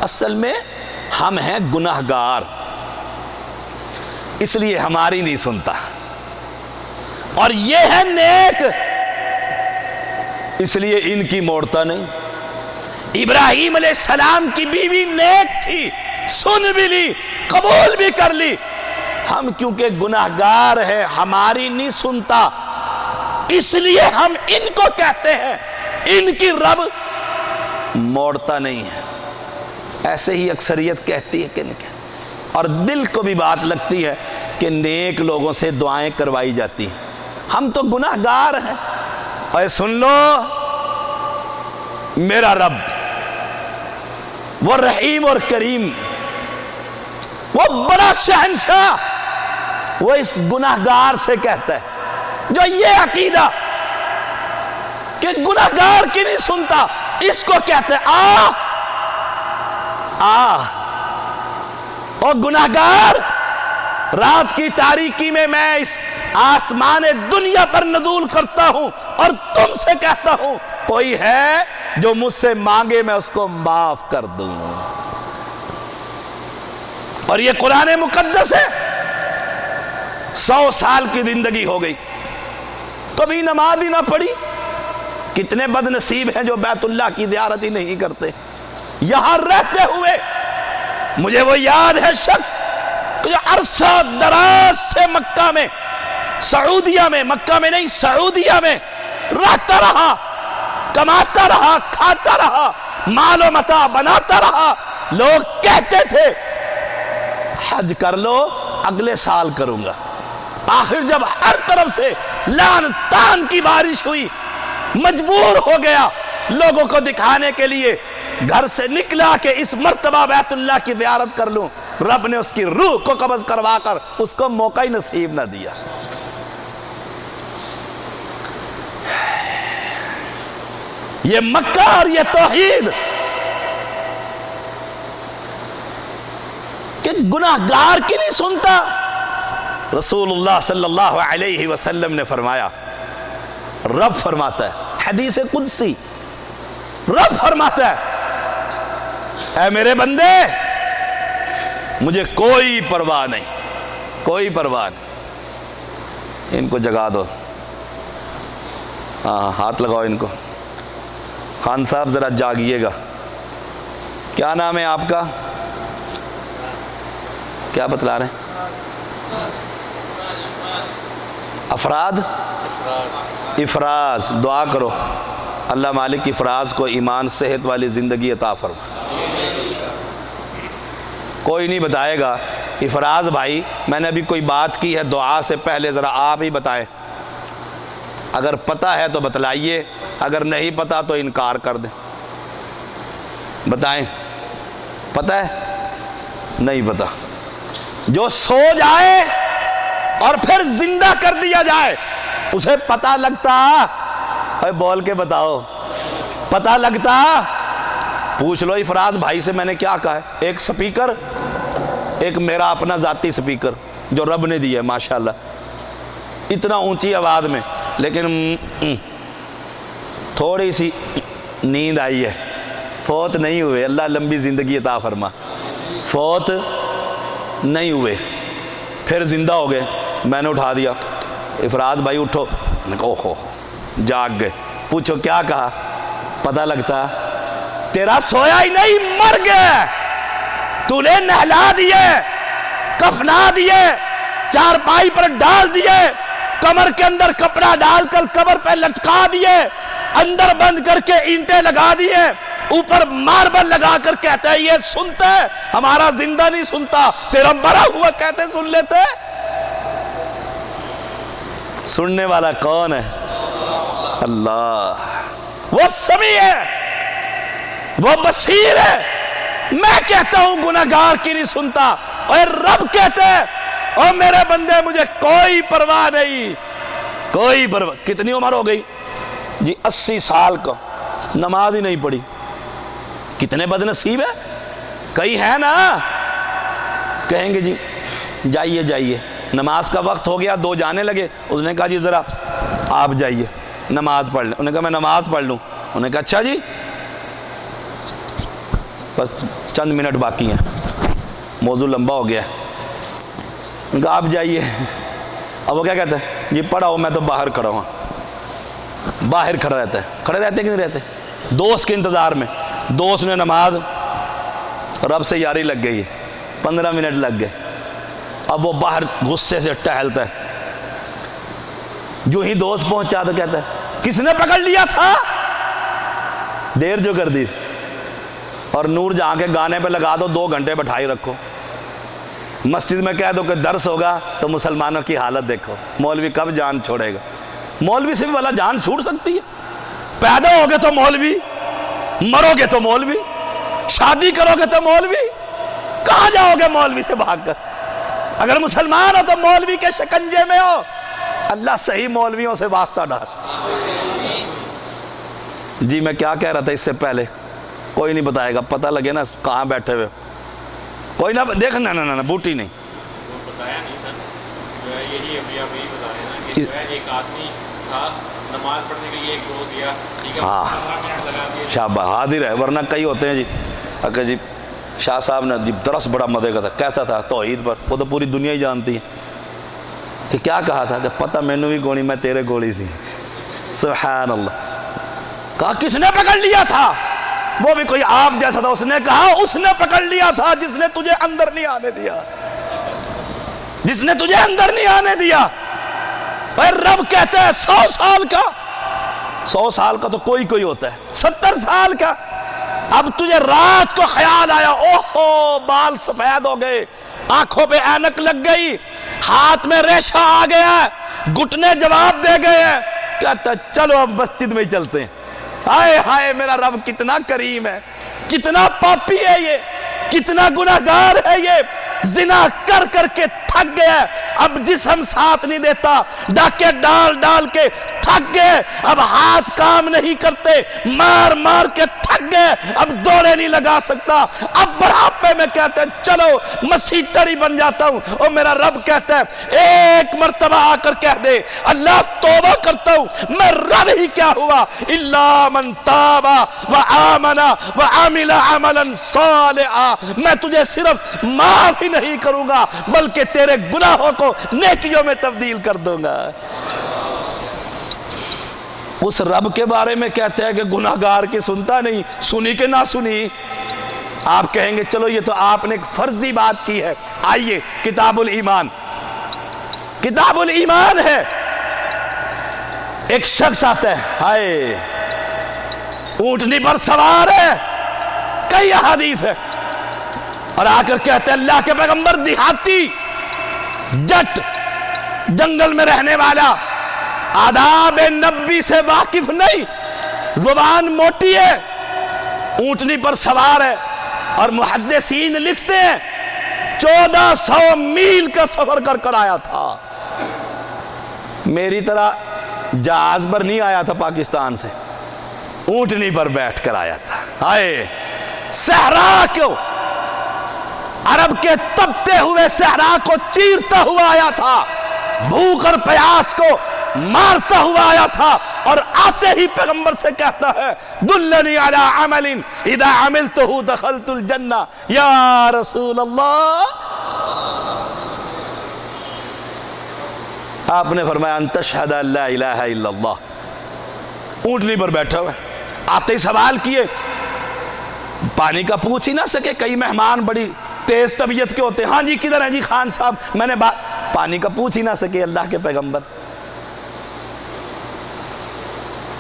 اصل میں ہم ہیں گناہگار اس لیے ہماری نہیں سنتا، اور یہ ہے نیک اس لیے ان کی موڑتا نہیں۔ ابراہیم علیہ السلام کی بیوی نیک تھی، سن بھی لی، قبول بھی کر لی، ہم کیونکہ گناہگار ہیں ہماری نہیں سنتا، اس لیے ہم ان کو کہتے ہیں ان کی رب موڑتا نہیں ہے۔ ایسے ہی اکثریت کہتی ہے کہ نہیں، اور دل کو بھی بات لگتی ہے کہ نیک لوگوں سے دعائیں کروائی جاتی ہیں، ہم تو گناہگار ہیں۔ اور سن لو، میرا رب وہ رحیم اور کریم، وہ بڑا شہنشاہ، وہ اس گناہگار سے کہتا ہے جو یہ عقیدہ کہ گناہگار کی نہیں سنتا، اس کو کہتے ہیں او گناہگار، رات کی تاریکی میں میں اس آسمان دنیا پر نزول کرتا ہوں اور تم سے کہتا ہوں کوئی ہے جو مجھ سے مانگے میں اس کو معاف کر دوں۔ اور یہ قرآن مقدس ہے، 100 سال کی زندگی ہو گئی، کبھی نماز ہی نہ پڑھی۔ کتنے بد نصیب ہیں جو بیت اللہ کی زیارت ہی نہیں کرتے۔ یہاں رہتے ہوئے مجھے وہ یاد ہے شخص جو عرصہ دراز سے مکہ میں، سعودیہ میں، مکہ میں نہیں سعودیہ میں رہتا رہا، کماتا رہا، کھاتا رہا، مال و متاع بناتا رہا۔ لوگ کہتے تھے حج کر لو، اگلے سال کروں گا۔ آخر جب ہر طرف سے لعن طعن کی بارش ہوئی، مجبور ہو گیا لوگوں کو دکھانے کے لیے، گھر سے نکلا کہ اس مرتبہ بیت اللہ کی زیارت کر لوں۔ رب نے اس کی روح کو قبض کروا کر اس کو موقع ہی نصیب نہ دیا۔ یہ مکہ اور یہ توحید کہ گناہگار کی نہیں سنتا۔ رسول اللہ صلی اللہ علیہ وسلم نے فرمایا، رب فرماتا ہے، حدیث قدسی، رب فرماتا ہے اے میرے بندے مجھے کوئی پرواہ نہیں، کوئی پرواہ نہیں۔ ان کو جگا دو، ہاتھ لگاؤ ان کو۔ خان صاحب ذرا جاگیے گا۔ کیا نام ہے آپ کا؟ کیا بتلا رہے ہیں؟ افراد؟ افراز۔ دعا کرو اللہ مالک افراز کو ایمان صحت والی زندگی عطا فرما۔ کوئی نہیں بتائے گا۔ افراز بھائی، میں نے ابھی کوئی بات کی ہے، دعا سے پہلے ذرا آپ ہی بتائیں۔ اگر پتہ ہے تو بتلائیے، اگر نہیں پتہ تو انکار کر دیں۔ بتائیں، پتہ ہے؟ نہیں پتہ۔ جو سو جائے اور پھر زندہ کر دیا جائے اسے پتہ لگتا؟ اے بول کے بتاؤ، پتہ لگتا؟ پوچھ لو افراز بھائی سے میں نے کیا کہا ہے۔ ایک سپیکر، ایک میرا اپنا ذاتی سپیکر جو رب نے دیا ہے ماشاءاللہ، اتنا اونچی آواز میں، لیکن تھوڑی سی نیند آئی ہے، فوت نہیں ہوئے، اللہ لمبی زندگی عطا فرما، فوت نہیں ہوئے، پھر زندہ ہو گئے۔ میں نے اٹھا دیا، افراز بھائی اٹھو، میں نے کہا اوہو، جاگ گئے۔ پوچھو کیا کہا؟ پتہ لگتا؟ تیرا سویا ہی نہیں، مر گیا، تو نے نہلا دیے، کفنا دیے، چارپائی پر ڈال دیے، کمر کے اندر کپڑا ڈال کر قبر پہ لٹکا دیے، اندر بند کر کے اینٹیں لگا دیے، اوپر ماربل لگا کر کہتے ہیں یہ سنتے، ہمارا زندہ نہیں سنتا، تیرا مرا ہوا کہتے سن لیتے۔ سننے والا کون ہے؟ اللہ۔ وہ سمیع ہے، وہ بصیر ہے۔ میں کہتا ہوں گناہگار کی نہیں سنتا، اور رب کہتے ہیں اور میرے بندے مجھے کوئی پرواہ نہیں، کوئی پرواہ۔ کتنی عمر ہو گئی جی؟ 80 سال کا، نماز ہی نہیں پڑھی۔ کتنے بد نصیب ہے؟ کئی ہے نا کہیں گے جی جائیے جائیے، نماز کا وقت ہو گیا، 2 جانے لگے، اس نے کہا جی ذرا آپ جائیے نماز پڑھ لیں۔ انہوں نے کہا میں نماز پڑھ لوں۔ انہوں نے کہا اچھا جی، بس چند منٹ باقی ہیں، موضوع لمبا ہو گیا ہے۔ انہوں نے کہا آپ جائیے۔ اب وہ کیا کہتے ہیں جی پڑھاؤ، میں تو باہر کھڑا ہوں۔ باہر کھڑا رہتا ہے، کھڑے رہتے کہ نہیں رہتے؟ دوست کے انتظار میں، دوست نے نماز، رب سے یاری لگ گئی ہے، 15 منٹ لگ گئے۔ اب وہ باہر غصے سے ٹہلتا ہے، جو ہی دوست پہنچا تو کہتا ہے کس نے پکڑ لیا تھا، دیر جو کر دی، اور نور جہاں کے گانے پہ لگا دو، 2 گھنٹے بٹھائی رکھو۔ مسجد میں کہہ دو کہ درس ہوگا تو مسلمانوں کی حالت دیکھو، مولوی کب جان چھوڑے گا؟ مولوی سے بھی والا جان چھوڑ سکتی ہے؟ پیدا ہوگے تو مولوی، مرو گے تو مولوی، شادی کرو گے تو مولوی، کہاں جاؤ گے مولوی سے بھاگ کر؟ اگر مسلمان ہو تو مولوی کے شکنجے میں ہو، اللہ صحیح مولویوں سے واسطہ ڈال۔ جی میں کیا کہہ رہا تھا اس سے پہلے؟ کوئی نہیں بتائے گا، پتہ لگے نا کہاں بیٹھے ہوئے، کوئی نہ دیکھنا، نہ بوٹی نہیں بتایا نہیں سر، جو ہے یہی ابھی آپ یہی بتا رہے ہیں کہ جو ہے ایک آدمی تھا نماز پڑھنے کے لیے ایک دوست گیا، ٹھیک ہے، 15 منٹ لگا دیے، شابہ حاضر ہے، ورنہ کئی ہوتے ہیں جی کہ جی شاہ صاحب نے جی درس بڑا مزے کا تھا، کہتا تھا توحید پر، وہ تو پوری دنیا ہی جانتی ہے کہ کیا کہا تھا، کہ پتہ مینوں بھی گونی، میں تیرے گولی سی۔ سبحان اللہ۔ کہا کس نے پکڑ لیا تھا؟ وہ بھی کوئی آپ جیسا تھا، اس نے کہا اس نے پکڑ لیا تھا جس نے تجھے اندر نہیں آنے دیا، جس نے تجھے اندر نہیں آنے دیا۔ پھر رب کہتے ہیں 100 سال کا، 100 سال کا تو کوئی ہوتا ہے، 70 سال کا۔ اب تجھے رات کو خیال آیا، اوہو بال سفید ہو گئے، آنکھوں پہ اینک لگ گئی، ہاتھ میں ریشہ آ گیا، گھٹنے جواب دے گئے ہیں، کہتا چلو اب مسجد میں ہی چلتے ہیں۔ ہائے ہائے میرا رب کتنا کریم ہے، کتنا پاپی ہے یہ، کتنا گناہگار ہے یہ، زنا کر کر کے تھک گیا، اب جسم ساتھ نہیں دیتا، ڈاکے ڈال ڈال کے تھک گئے، اب ہاتھ کام نہیں کرتے، مار مار کے تھک گئے، اب دوڑے نہیں لگا سکتا، اب بڑھاپے میں کہتے ہیں چلو مسیٹر ہی بن جاتا ہوں۔ اور میرا رب کہتا ہے ایک مرتبہ آ کر کہہ دے اللہ توبہ کرتا ہوں، میں رب ہی کیا ہوا، الا من تاب وآمن وعمل عملا صالحا، میں تجھے صرف معاف ہی نہیں کروں گا بلکہ تیرے گناہوں کو نیکیوں میں تبدیل کر دوں گا۔ اس رب کے بارے میں کہتے ہیں کہ گناہگار کی سنتا نہیں، سنی کہ نہ سنی؟ آپ کہیں گے چلو یہ تو آپ نے ایک فرضی بات کی ہے، آئیے کتاب الایمان، کتاب الایمان ہے، ایک شخص آتا ہے، ہائے اونٹنی پر سوار ہے، کئی احادیث ہے، اور آ کر کہتے ہیں اللہ کے پیغمبر دیہاتی جٹ جنگل میں رہنے والا آداب نبوی سے واقف نہیں، زبان موٹی ہے، اونٹنی پر سوار ہے، اور محدثین لکھتے ہیں 1400 میل کا سفر کر کر آیا تھا۔ میری طرح جہاز پر نہیں آیا تھا پاکستان سے، اونٹنی پر بیٹھ کر آیا تھا۔ ہائے صحرا کو، عرب کے تپتے ہوئے صحرا کو چیرتا ہوا آیا تھا، بھوک اور پیاس کو مارتا ہوا آیا تھا، اور آتے ہی پیغمبر سے کہتا ہے دلنی علی عمل اذا عملتہ دخلت الجنہ یا رسول اللہ۔ آپ نے فرمایا ان تشہد ان لا الہ الا اللہ۔ اونٹنی پر بیٹھا ہوا، آتے ہی سوال کیے، پانی کا پوچھ ہی نہ سکے، کئی مہمان بڑی تیز طبیعت کے ہوتے ہیں، ہاں جی کدھر ہیں جی خان صاحب، میں نے پانی کا پوچھ ہی نہ سکے اللہ کے پیغمبر۔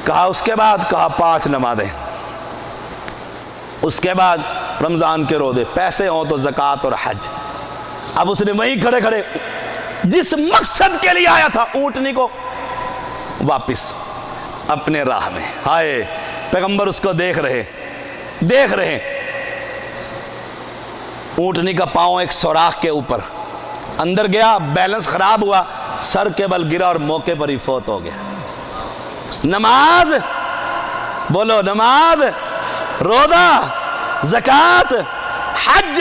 کہا اس کے بعد، کہا 5 نمازیں، اس کے بعد رمضان کے روزے، پیسے ہوں تو زکوٰۃ اور حج۔ اب اس نے وہیں کھڑے کھڑے جس مقصد کے لیے آیا تھا، اونٹنی کو واپس اپنے راہ میں۔ ہائے پیغمبر اس کو دیکھ رہے، اونٹنی کا پاؤں ایک سوراخ کے اوپر، اندر گیا، بیلنس خراب ہوا، سر کے بل گرا اور موقع پر ہی فوت ہو گیا۔ نماز بولو، نماز، روزہ، زکوٰۃ، حج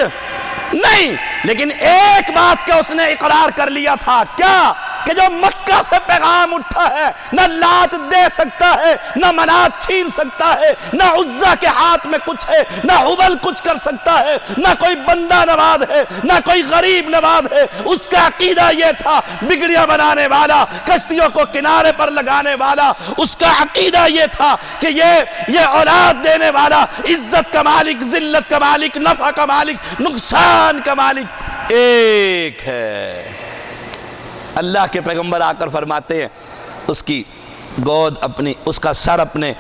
نہیں، لیکن ایک بات کا اس نے اقرار کر لیا تھا، کیا؟ کہ جو مکہ سے پیغام اٹھا ہے، نہ لات دے سکتا ہے، نہ منات چھین سکتا ہے، نہ عزا کے ہاتھ میں کچھ ہے، نہ حبل کچھ کر سکتا ہے، نہ کوئی بندہ نواز ہے، نہ کوئی غریب نواز ہے۔ اس کا عقیدہ یہ تھا، بگڑیاں بنانے والا، کشتیوں کو کنارے پر لگانے والا، اس کا عقیدہ یہ تھا کہ یہ اولاد دینے والا، عزت کا مالک، ذلت کا مالک، نفع کا مالک، نقصان کا مالک ایک ہے۔ اللہ کے پیغمبر آ کر فرماتے ہیں، اس کی گود اپنی، اس کا سر اپنے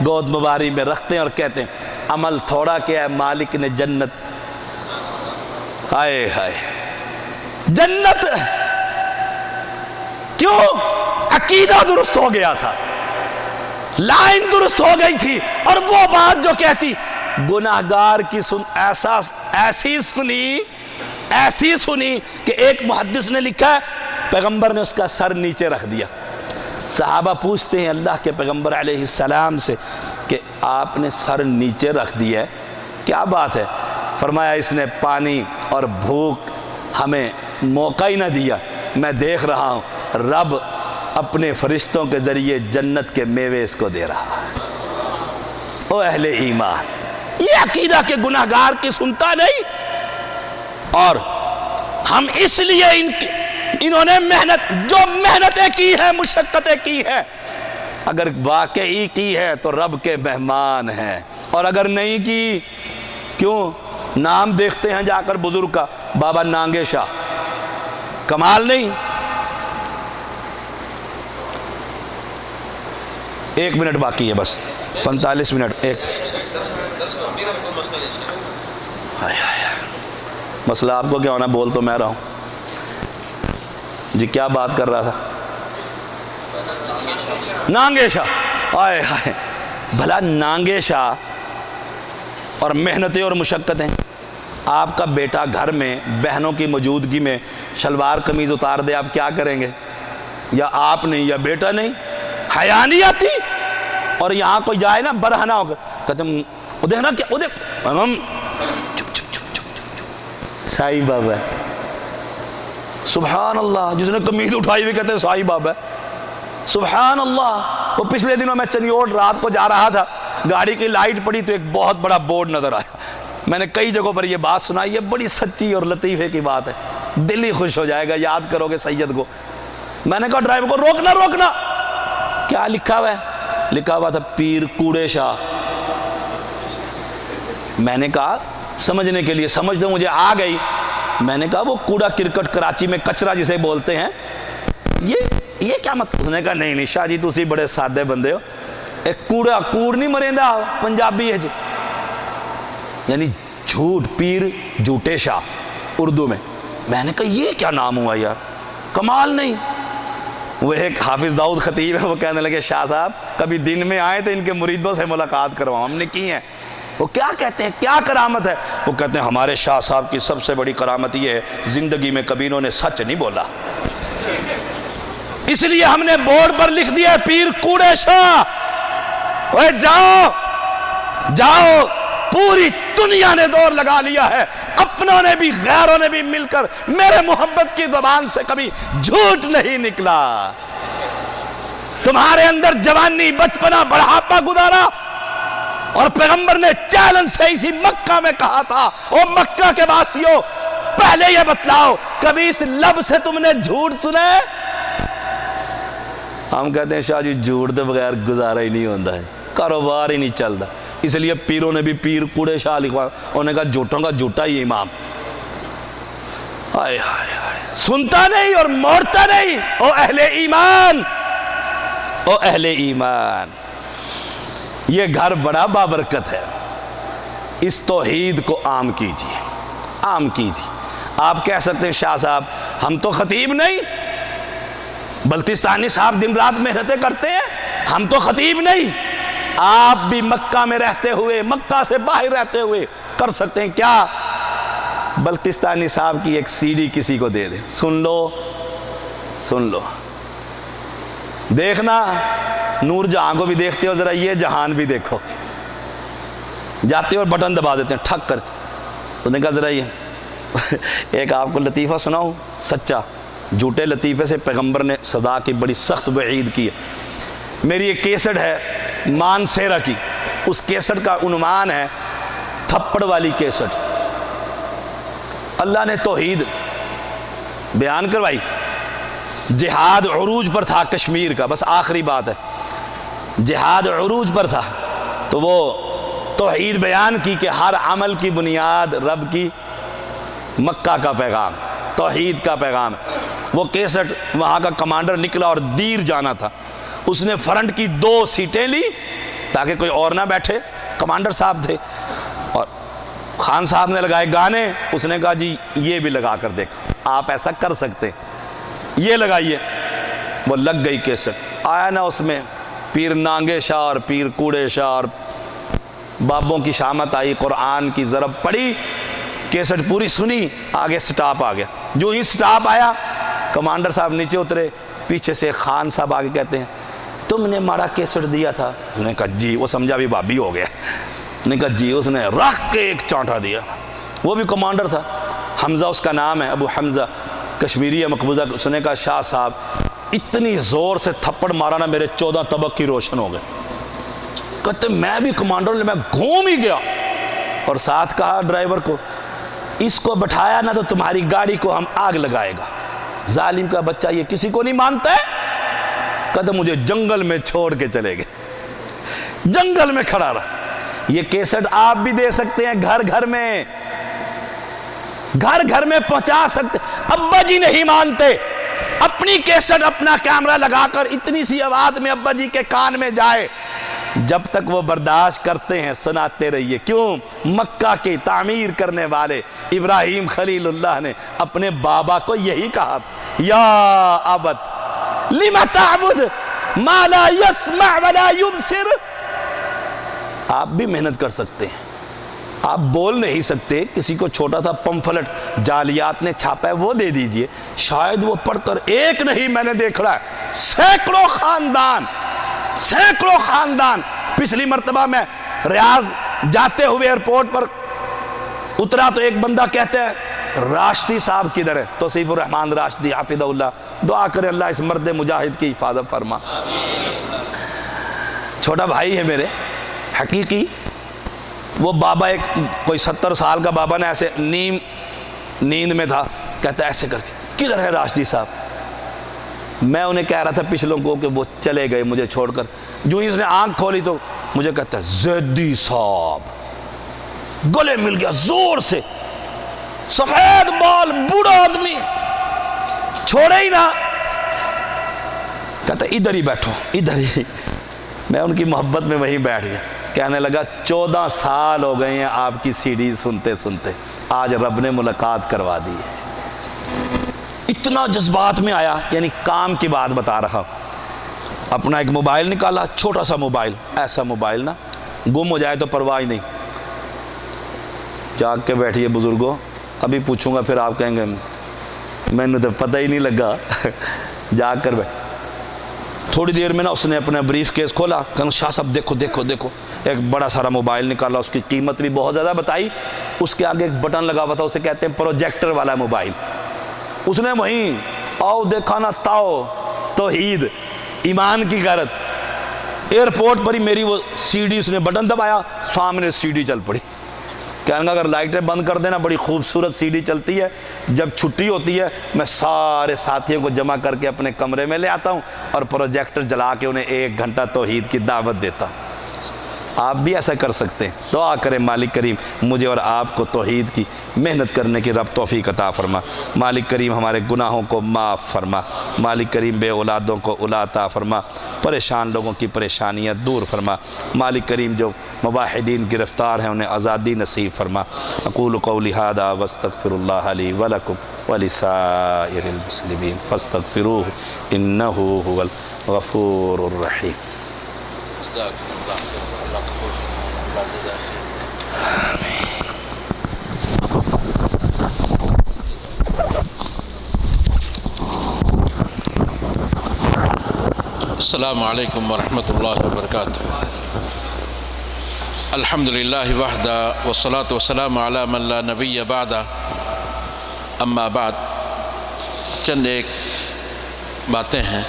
گود مبارک میں رکھتے ہیں اور کہتے ہیں عمل تھوڑا کیا ہے، مالک نے جنت، ہائے ہائے جنت، کیوں؟ عقیدہ درست ہو گیا تھا، لائن درست ہو گئی تھی، اور وہ بات جو کہتی گناہگار کی ایسی سنی کہ ایک محدث نے لکھا ہے پیغمبر نے اس کا سر نیچے رکھ دیا۔ صحابہ پوچھتے ہیں اللہ کے پیغمبر علیہ السلام سے کہ آپ نے سر نیچے رکھ دیا ہے، کیا بات ہے؟ فرمایا اس نے پانی اور بھوک ہمیں موقع ہی نہ دیا، میں دیکھ رہا ہوں رب اپنے فرشتوں کے ذریعے جنت کے میوے اس کو دے رہا۔ او اہل ایمان، یہ عقیدہ کہ گناہگار کی سنتا نہیں، اور ہم اس لیے انہوں نے جو محنتیں کی ہیں، مشقتیں کی ہیں، اگر واقعی کی ہے تو رب کے مہمان ہیں، اور اگر نہیں کی، کیوں؟ نام دیکھتے ہیں جا کر بزرگ کا، بابا نانگے شاہ، کمال نہیں؟ 1 منٹ باقی ہے بس، 45 منٹ، مسئلہ آپ کو کیا ہونا، بول تو میں رہا ہوں جی، کیا بات کر رہا تھا؟ نانگے شاہ، آئے ہائے، بھلا نانگے شاہ اور محنتیں اور مشقتیں، آپ کا بیٹا گھر میں بہنوں کی موجودگی میں شلوار قمیض اتار دے، آپ کیا کریں گے؟ یا آپ نہیں یا بیٹا نہیں؟ حیا نہیں آتی؟ اور یہاں کوئی جائے نا برہنہ ہو کر کہتے ہیں وہ دیکھنا کیا، وہ دیکھ سائی بابا ہے، سبحان اللہ، جس نے قمیض اٹھائی ہوئی کہتے ہیں سائی بابا ہے، سبحان اللہ۔ وہ پچھلے دنوں میں چنیوٹ رات کو جا رہا تھا، گاڑی کی لائٹ پڑی تو ایک بہت بڑا بورڈ نظر آیا، میں نے کئی جگہوں پر یہ بات سنائی، یہ بڑی سچی اور لطیفے کی بات ہے، دل ہی خوش ہو جائے گا، یاد کرو گے سید کو۔ میں نے کہا ڈرائیور کو روکنا، کیا لکھا ہوا ہے؟ لکھا ہوا تھا پیر کوڑے شاہ۔ میں نے کہا سمجھنے کے لیے، سمجھ تو مجھے آ گئی، میں نے کہا وہ کوڑا کرکٹ کراچی میں کچرا جسے بولتے ہیں، یہ کیا مطلب؟ اس نے کہا نہیں شاہ جی تسی بڑے سادے بندے ہو، ایک کوڑا کوڑ نہیں مریندا، پنجابی ہے جی، یعنی جھوٹ، پیر جھوٹے شاہ اردو میں۔ میں نے کہا یہ کیا نام ہوا یار، کمال نہیں؟ وہ ایک حافظ داؤد خطیب ہے، وہ کہنے لگے شاہ صاحب کبھی دن میں آئے تو ان کے مریدوں سے ملاقات کرواؤں، ہم نے کی ہیں۔ وہ کیا کہتے ہیں، کیا کرامت ہے؟ وہ کہتے ہیں ہمارے شاہ صاحب کی سب سے بڑی کرامت یہ ہے زندگی میں کبھی انہوں نے سچ نہیں بولا، اس لیے ہم نے بورڈ پر لکھ دیا پیر کوڑے شاہ، اوے جاؤ جاؤ، پوری دنیا نے دور لگا لیا ہے، اپنوں نے بھی غیروں نے بھی مل کر میرے محبت کی زبان سے کبھی جھوٹ نہیں نکلا۔ تمہارے اندر جوانی، بچپنا، بڑھاپا گزارا، اور پیغمبر نے چیلنج سے اسی مکہ میں کہا تھا، او مکہ کے واسیوں پہلے یہ بتلاؤ کبھی اس لب سے تم نے جھوٹ سنے؟ ہم کہتے ہیں شاہ جی جھوٹ دے بغیر گزارا ہی نہیں ہوتا ہے، کاروبار ہی نہیں چلتا، اس لیے پیروں نے بھی پیر کوڑے شاہ لکھوا، انہوں نے کہا جھوٹوں کا جھوٹا ہی امام۔ ہائے ہائے ہائے، سنتا نہیں اور موڑتا نہیں۔ او اہل ایمان، او اہل ایمان، یہ گھر بڑا بابرکت ہے، اس توحید کو عام کیجیے، عام کیجیے۔ آپ کہہ سکتے ہیں شاہ صاحب ہم تو خطیب نہیں، بلتستانی صاحب دن رات محنتیں کرتے ہیں، ہم تو خطیب نہیں۔ آپ بھی مکہ میں رہتے ہوئے، مکہ سے باہر رہتے ہوئے کر سکتے ہیں کیا؟ بلتستانی صاحب کی ایک سی ڈی کسی کو دے دیں، سن لو سن لو، دیکھنا نور جہاں کو بھی دیکھتے ہو، ذرا یہ جہان بھی دیکھو۔ جاتے ہو اور بٹن دبا دیتے ہیں ٹھک کر، تو نے کہا ذرا یہ ایک آپ کو لطیفہ سناؤں سچا، جھوٹے لطیفے سے پیغمبر نے سزا کی بڑی سخت وعید کی ہے۔ میری ایک کیسٹ ہے مان سیرہ کی، اس کیسٹ کا عنوان ہے تھپڑ والی کیسٹ۔ اللہ نے توحید بیان کروائی، جہاد عروج پر تھا کشمیر کا، بس آخری بات ہے، جہاد عروج پر تھا تو وہ توحید بیان کی کہ ہر عمل کی بنیاد رب کی مکہ کا پیغام، توحید کا پیغام ہے۔ وہ کیسٹ وہاں کا کمانڈر نکلا اور دیر جانا تھا، اس نے فرنٹ کی 2 سیٹیں لی تاکہ کوئی اور نہ بیٹھے، کمانڈر صاحب تھے، اور خان صاحب نے لگائے گانے، اس نے کہا جی یہ بھی لگا کر دیکھا، آپ ایسا کر سکتے یہ لگائیے۔ وہ لگ گئی کیسٹ، آیا نا اس میں پیر نانگے شاہ اور پیر کوڑے شاہ اور بابوں کی شامت آئی، قرآن کی ضرب پڑی، کیسٹ پوری سنی، آگے سٹاپ آ گیا۔ جو ہی سٹاپ آیا کمانڈر صاحب نیچے اترے، پیچھے سے خان صاحب آگے کہتے ہیں تم نے ہمارا کیسٹ دیا تھا؟ اس نے کہا جی، وہ سمجھا بھی بابی ہو گیا، اس نے کہا جی، اس نے رکھ کے ایک چانٹا دیا، وہ بھی کمانڈر تھا، حمزہ اس کا نام ہے، ابو حمزہ کشمیری ہے مقبوضہ۔ اس نے کہا شاہ صاحب اتنی زور سے تھپڑ مارا نا میرے 14 طبق کی روشن ہو گئے۔ کہتے میں بھی کمانڈر، میں گھوم ہی گیا، اور ساتھ کہا ڈرائیور کو اس کو بٹھایا نا تو تمہاری گاڑی کو ہم آگ لگائے گا۔ ظالم کا بچہ یہ کسی کو نہیں مانتا ہے، کہتے مجھے جنگل میں چھوڑ کے چلے گئے، جنگل میں کھڑا رہا۔ یہ کیسٹ آپ بھی دے سکتے ہیں، گھر گھر میں، گھر گھر میں پہنچا سکتے۔ ابا جی نہیں مانتے، اپنی کیسٹ اپنا کیمرہ لگا کر اتنی سی آواز میں ابا جی کے کان میں جائے، جب تک وہ برداشت کرتے ہیں سناتے رہیے۔ کیوں؟ مکہ کی تعمیر کرنے والے ابراہیم خلیل اللہ نے اپنے بابا کو یہی کہا تھا، یا ابت لم تعبد ما لا يسمع ولا يبصر۔ آپ بھی محنت کر سکتے ہیں، آپ بول نہیں سکتے، کسی کو چھوٹا تھا پمفلٹ جالیات نے چھاپا ہے وہ دے دیجئے، شاید وہ پڑھ کر ایک نہیں، میں نے دیکھ رہا ہے سینکڑوں خاندان۔ پچھلی مرتبہ میں ریاض جاتے ہوئے ایئرپورٹ پر اترا تو ایک بندہ کہتے ہیں راشدی صاحب کدھر ہے؟ توصیف الرحمان راشدی حافظہ اللہ، دعا کرے اللہ اس مرد مجاہد کی حفاظت فرما۔ چھوٹا بھائی ہے میرے حقیقی، وہ بابا ایک کوئی 70 سال کا بابا نے ایسے نیند میں تھا، کہتا ہے ایسے کر کے کدھر ہے راشدی صاحب؟ میں انہیں کہہ رہا تھا پچھلوں کو کہ وہ چلے گئے مجھے چھوڑ کر۔ جو ہی اس نے آنکھ کھولی تو مجھے کہتا ہے زیدی صاحب، گلے مل گیا زور سے، سفید بال، بوڑھا آدمی، چھوڑے ہی نہ، کہتا ہے ادھر ہی بیٹھو، ادھر ہی۔ میں ان کی محبت میں وہیں بیٹھ گیا، کہنے لگا 14 سال ہو گئے ہیں آپ کی سی ڈی سنتے سنتے، آج رب نے ملاقات کروا دی ہے۔ اتنا جذبات میں آیا، یعنی کام کی بات بتا رہا، اپنا ایک موبائل نکالا، چھوٹا سا موبائل، ایسا موبائل نا گم ہو جائے تو پرواہ نہیں، جاگ کے بیٹھیے بزرگوں، ابھی پوچھوں گا پھر آپ کہیں گے میں نے تو پتہ ہی نہیں لگا جاگ کر بیٹھ۔ تھوڑی دیر میں نا اس نے اپنا بریف کیس کھولا، کہا شاہ صاحب دیکھو دیکھو دیکھو، ایک بڑا سارا موبائل نکالا، اس کی قیمت بھی بہت زیادہ بتائی، اس کے آگے ایک بٹن لگا ہوا تھا، اسے کہتے ہیں پروجیکٹر والا موبائل، اس نے وہیں آؤ دیکھا نا تاؤ توحید ایمان کی غیرت، ایئرپورٹ پر ہی میری وہ سی ڈی، اس نے بٹن دبایا، سامنے سی ڈی چل پڑی، کہنے اگر لائٹیں بند کر دینا بڑی خوبصورت سی ڈی چلتی ہے، جب چھٹی ہوتی ہے میں سارے ساتھیوں کو جمع کر کے اپنے کمرے میں لے آتا ہوں اور پروجیکٹر جلا کے انہیں 1 گھنٹہ توحید کی دعوت دیتا ہوں۔ آپ بھی ایسا کر سکتے ہیں، دعا کریں مالک کریم مجھے اور آپ کو توحید کی محنت کرنے کی رب توفیق عطا فرما، مالک کریم ہمارے گناہوں کو معاف فرما، مالک کریم بے اولادوں کو اولاد عطا فرما، پریشان لوگوں کی پریشانیاں دور فرما، مالک کریم جو مواحدین گرفتار ہیں انہیں آزادی نصیب فرما۔ اقول قولی ھذا واستغفر اللہ لی ولکم ولسائر المسلمین فاستغفروہ انہ ھو الغفور الرحیم۔ السلام علیکم ورحمۃ اللہ وبرکاتہ۔ الحمدللہ وحدہ والصلاة والسلام علی من لا نبی بعدہ، اما بعد، چند ایک باتیں ہیں۔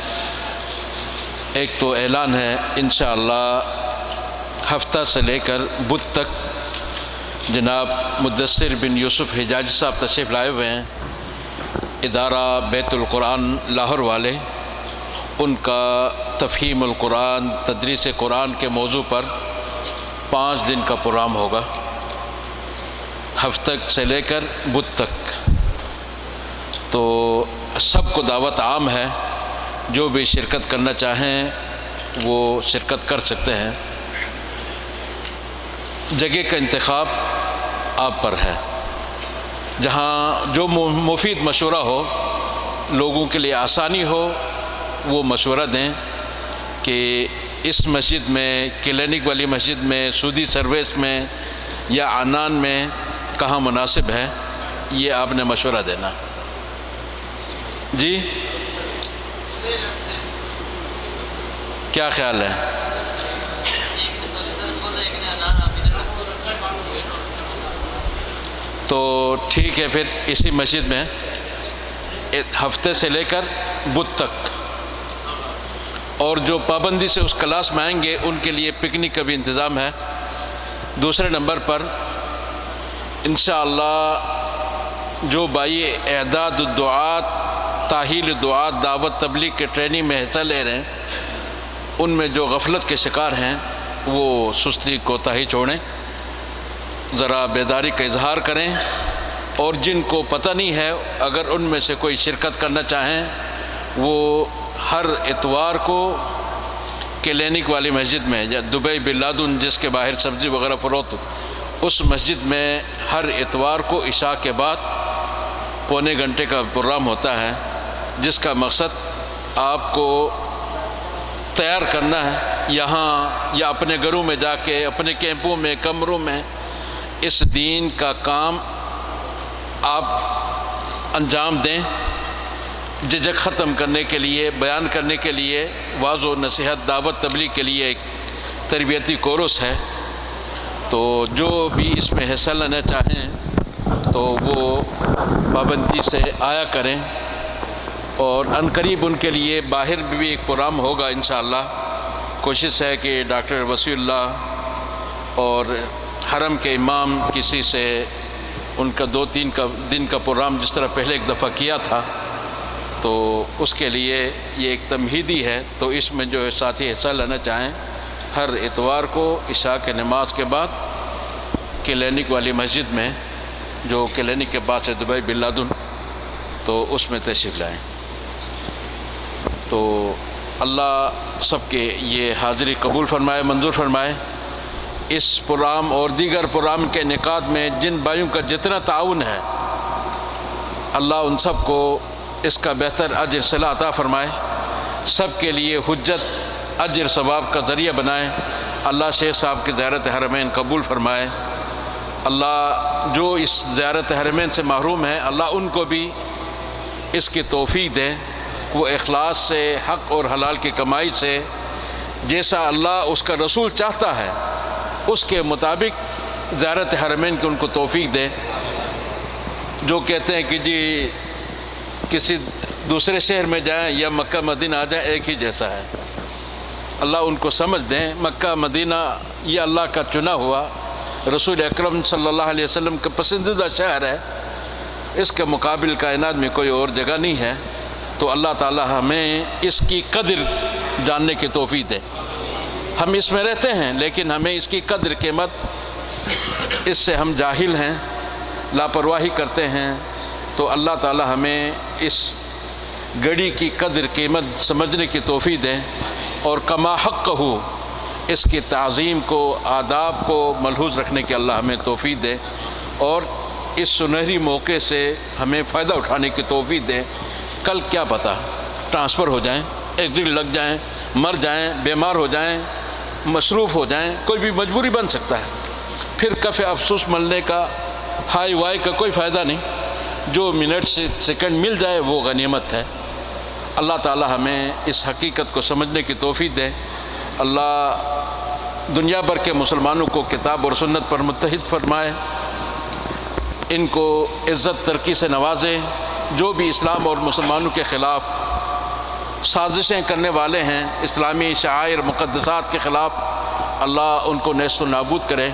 ایک تو اعلان ہے، انشاءاللہ ہفتہ سے لے کر بدھ تک جناب مدثر بن یوسف حجازی صاحب تشریف لائے ہوئے ہیں، ادارہ بیت القرآن لاہور والے، ان کا تفہیم القرآن، تدریس قرآن کے موضوع پر 5 دن کا پروگرام ہوگا، ہفتہ سے لے کر بدھ تک۔ تو سب کو دعوت عام ہے، جو بھی شرکت کرنا چاہیں وہ شرکت کر سکتے ہیں، جگہ کا انتخاب آپ پر ہے، جہاں جو مفید مشورہ ہو، لوگوں کے لیے آسانی ہو، وہ مشورہ دیں کہ اس مسجد میں، کلینک والی مسجد میں، سودی سروس میں یا عنان میں کہاں مناسب ہے، یہ آپ نے مشورہ دینا۔ جی کیا خیال ہے؟ تو ٹھیک ہے، پھر اسی مسجد میں ہفتے سے لے کر بدھ تک، اور جو پابندی سے اس کلاس میں آئیں گے ان کے لیے پکنک کا بھی انتظام ہے۔ دوسرے نمبر پر انشاءاللہ جو بھائی اعداد الدعات، تاہیل دعات، دعوت تبلیغ کے ٹریننگ میں حصہ لے رہے ہیں، ان میں جو غفلت کے شکار ہیں وہ سستی کوتاہی چھوڑیں، ذرا بیداری کا اظہار کریں، اور جن کو پتہ نہیں ہے اگر ان میں سے کوئی شرکت کرنا چاہیں وہ ہر اتوار کو کلینک والی مسجد میں، یا دبئی بن لادن جس کے باہر سبزی وغیرہ فروخت، اس مسجد میں ہر اتوار کو عشاء کے بعد پونے گھنٹے کا پروگرام ہوتا ہے، جس کا مقصد آپ کو تیار کرنا ہے، یہاں یا اپنے گھروں میں جا کے، اپنے کیمپوں میں، کمروں میں اس دین کا کام آپ انجام دیں۔ جھجک ختم کرنے کے لیے، بیان کرنے کے لیے، واعظ و نصیحت، دعوت تبلیغ کے لیے ایک تربیتی کورس ہے، تو جو بھی اس میں حصہ لینا چاہیں تو وہ پابندی سے آیا کریں، اور عنقریب ان کے لیے باہر بھی ایک پروگرام ہوگا انشاءاللہ۔ کوشش ہے کہ ڈاکٹر وسیع اللہ اور حرم کے امام کسی سے ان کا 2-3 دن کا پروگرام جس طرح پہلے ایک دفعہ کیا تھا، تو اس کے لیے یہ ایک تمہیدی ہے، تو اس میں جو ساتھی حصہ لینا چاہیں ہر اتوار کو عشاء کے نماز کے بعد کلینک والی مسجد میں، جو کلینک کے پاس ہے دبئی بن لادن، تو اس میں تشریف لائیں۔ تو اللہ سب کے یہ حاضری قبول فرمائے، منظور فرمائے۔ اس پروگرام اور دیگر پروگرام کے انعقاد میں جن بھائیوں کا جتنا تعاون ہے، اللہ ان سب کو اس کا بہتر اجر صلہ عطا فرمائے، سب کے لیے حجت اجر ثواب کا ذریعہ بنائے۔ اللہ شیخ صاحب کی زیارت حرمین قبول فرمائے۔ اللہ جو اس زیارت حرمین سے محروم ہیں، اللہ ان کو بھی اس کی توفیق دے، وہ اخلاص سے، حق اور حلال کی کمائی سے، جیسا اللہ اس کا رسول چاہتا ہے اس کے مطابق زیارت حرمین کی ان کو توفیق دے۔ جو کہتے ہیں کہ جی کسی دوسرے شہر میں جائیں یا مکہ مدینہ آ جائیں ایک ہی جیسا ہے، اللہ ان کو سمجھ دیں۔ مکہ مدینہ یہ اللہ کا چنا ہوا، رسول اکرم صلی اللہ علیہ وسلم کا پسندیدہ شہر ہے، اس کے مقابل کائنات میں کوئی اور جگہ نہیں ہے۔ تو اللہ تعالی ہمیں اس کی قدر جاننے کی توفیق دے۔ ہم اس میں رہتے ہیں لیکن ہمیں اس کی قدر قیمت، اس سے ہم جاہل ہیں، لاپرواہی کرتے ہیں، تو اللہ تعالی ہمیں اس گھڑی کی قدر قیمت سمجھنے کی توفیق دے، اور کما حق ہو اس کی تعظیم کو، آداب کو ملحوظ رکھنے کی اللہ ہمیں توفیق دے، اور اس سنہری موقع سے ہمیں فائدہ اٹھانے کی توفیق دے۔ کل کیا پتہ ٹرانسفر ہو جائیں، ایکسیڈنٹ لگ جائیں، مر جائیں، بیمار ہو جائیں، مصروف ہو جائیں، کوئی بھی مجبوری بن سکتا ہے، پھر کف افسوس ملنے کا، ہائی وائی کا کوئی فائدہ نہیں۔ جو منٹ سے سیکنڈ مل جائے وہ غنیمت ہے۔ اللہ تعالی ہمیں اس حقیقت کو سمجھنے کی توفیق دے۔ اللہ دنیا بھر کے مسلمانوں کو کتاب اور سنت پر متحد فرمائے، ان کو عزت ترقی سے نوازے۔ جو بھی اسلام اور مسلمانوں کے خلاف سازشیں کرنے والے ہیں، اسلامی شعائر مقدسات کے خلاف، اللہ ان کو نیست و نابود کرے،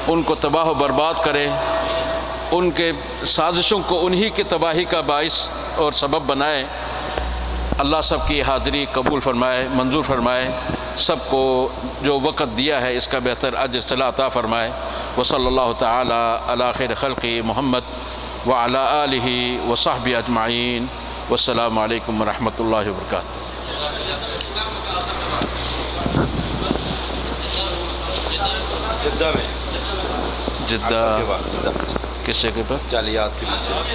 ان کو تباہ و برباد کرے، ان کے سازشوں کو انہی کی تباہی کا باعث اور سبب بنائے۔ اللہ سب کی حاضری قبول فرمائے، منظور فرمائے، سب کو جو وقت دیا ہے اس کا بہتر اجر صلہ عطا فرمائے۔ وصلی اللہ تعالی علی خیر خلق محمد وعلی آلہ وصحبہ اجمعین، والسلام علیکم ورحمۃ اللہ وبرکاتہ۔ جدہ میں جدہ کس جگہ پر؟ جالیات کی مسجد۔